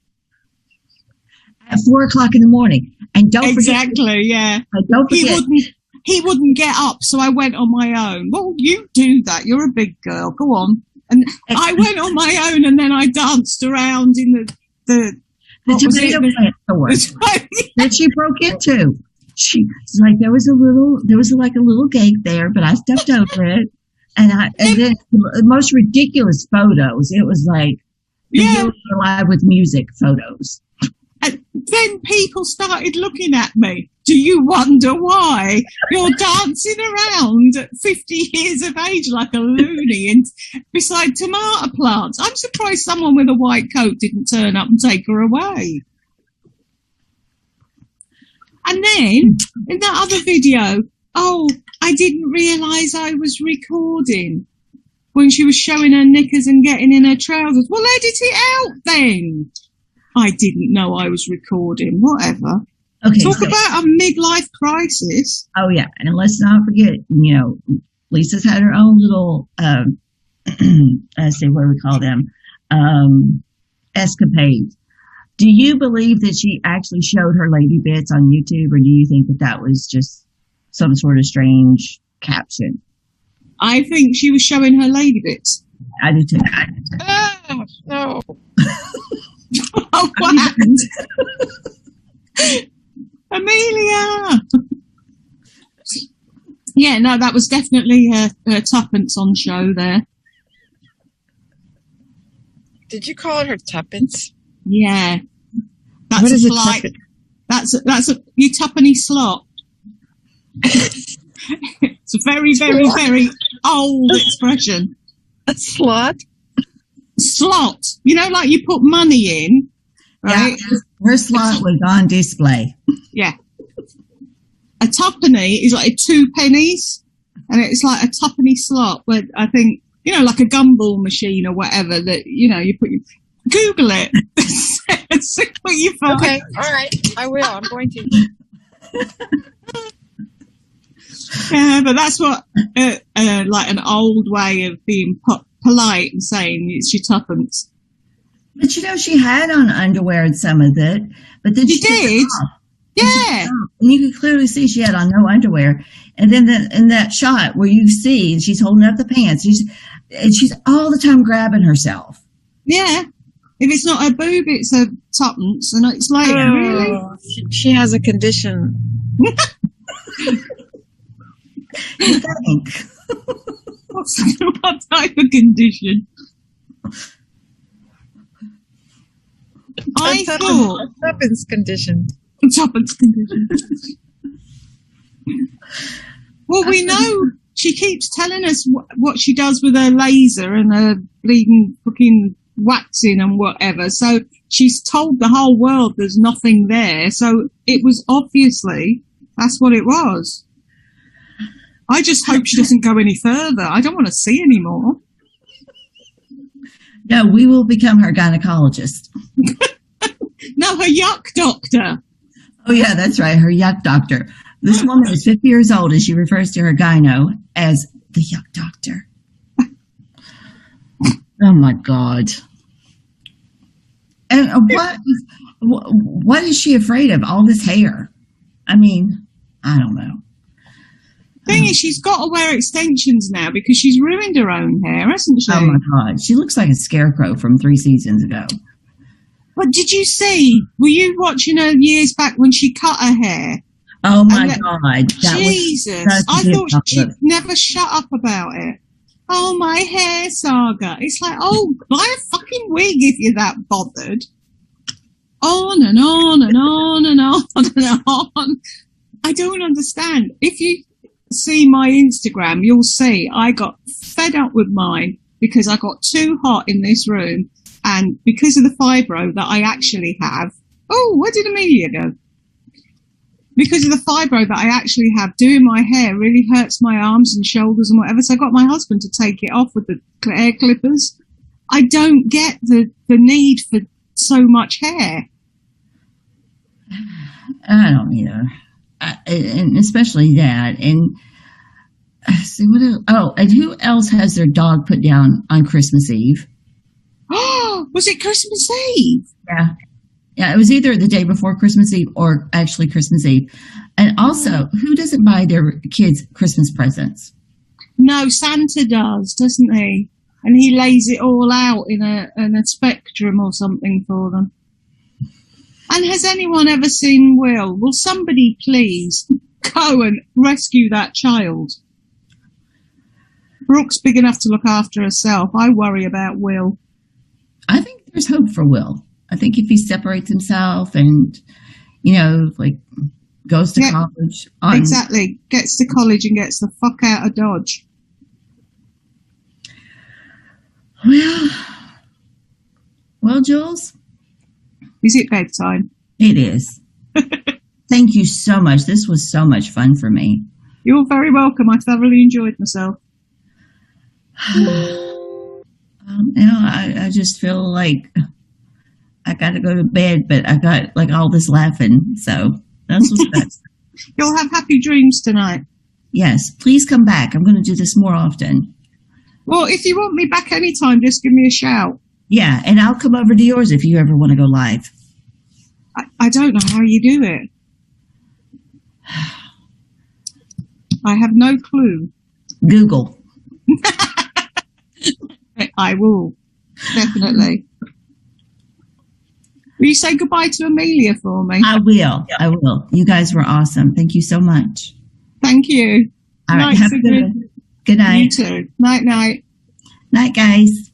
At 4:00 in the morning, and don't exactly, forget, yeah. Don't forget, he wouldn't get up, so I went on my own. Well, you do that. You're a big girl. Go on. And I went on my own, and then I danced around in the tomato plant store that she broke into. She like there was like a little gate there, but I stepped over it, and then the most ridiculous photos. It was like live with music photos. And then people started looking at me. Do you wonder why you're dancing around at 50 years of age like a loony and beside tomato plants? I'm surprised someone with a white coat didn't turn up and take her away. And then in that other video, I didn't realise I was recording when she was showing her knickers and getting in her trousers. Well, edit it out then. I didn't know I was recording. Whatever. Okay, Talk about a midlife crisis. Oh yeah, and let's not forget, you know, Lisa's had her own little, let's see, what do we call them, escapades. Do you believe that she actually showed her lady bits on YouTube, or do you think that was just some sort of strange caption? I think she was showing her lady bits. I do too. Oh, no. Oh, what happened? Amelia! Yeah, no, that was definitely her tuppence on show there. Did you call it her tuppence? Yeah. That's What is a polite. tuppence? That's a you tuppenny slot. It's a very, very, very old expression. A slot? Slot. You know, like you put money in, right? Yeah, her slot was on display. Yeah. A tuppenny is like 2 pennies, and it's like a tuppenny slot where I think, you know, like a gumball machine or whatever that, you know, you put your... Google it. See what you find. Okay, all right. I will. I'm going to. Yeah, but that's what, like an old way of being polite and saying it's your tuppence. But you know, she had on underwear and some of it, but then She she took it did? off. Yeah. And you could clearly see she had on no underwear. And then in that shot where you see she's holding up the pants, she's all the time grabbing herself. Yeah. If it's not a boob, it's a tuppence. And it's like, really? She has a condition. You think? What type of condition? I thought Tuppence condition. tuppence condition. Well, we know she keeps telling us what she does with her laser and her bleeding fucking waxing and whatever. So she's told the whole world there's nothing there. So it was obviously that's what it was. I just hope she doesn't go any further. I don't want to see any more. No, we will become her gynecologist. No, her yuck doctor. Oh, yeah, that's right. Her yuck doctor. This woman is 50 years old and she refers to her gyno as the yuck doctor. Oh, my God. And what is she afraid of? All this hair? I mean, I don't know. Thing is, she's got to wear extensions now because she's ruined her own hair, hasn't she? Oh, my God. She looks like a scarecrow from 3 seasons ago. But did you see? Were you watching her years back when she cut her hair? Oh, my God. Jesus. I thought she'd never shut up about it. Oh, my hair saga. It's like, oh, buy a fucking wig if you're that bothered. On and on and on and on and on. I don't understand. If you see my Instagram, you'll see I got fed up with mine because I got too hot in this room. And because of the fibro that I actually have, oh, where did Amelia go? Because of the fibro that I actually have, doing my hair really hurts my arms and shoulders and whatever. So I got my husband to take it off with the hair clippers. I don't get the need for so much hair. I don't either. And especially that. And see what else? Oh, and who else has their dog put down on Christmas Eve? Oh, was it Christmas Eve? Yeah. Yeah, it was either the day before Christmas Eve or actually Christmas Eve. And also, who doesn't buy their kids Christmas presents? No, Santa does, doesn't he? And he lays it all out in a spectrum or something for them. And has anyone ever seen Will? Will somebody please go and rescue that child? Brooke's big enough to look after herself. I worry about Will. I think there's hope for Will. I think if he separates himself and, like goes to college. Exactly. Gets to college and gets the fuck out of Dodge. Well, Jules. Is it bedtime? It is. Thank you so much. This was so much fun for me. You're very welcome. I thoroughly enjoyed myself. I just feel like I got to go to bed, but I got like all this laughing. So that's what's best. You'll have happy dreams tonight. Yes. Please come back. I'm going to do this more often. Well, if you want me back anytime, just give me a shout. Yeah. And I'll come over to yours if you ever want to go live. I don't know how you do it. I have no clue. Google. I will. Definitely. Will you say goodbye to Amelia for me? I will. I will. You guys were awesome. Thank you so much. Thank you. All right. Have a good night. You too. Night, night. Night, guys.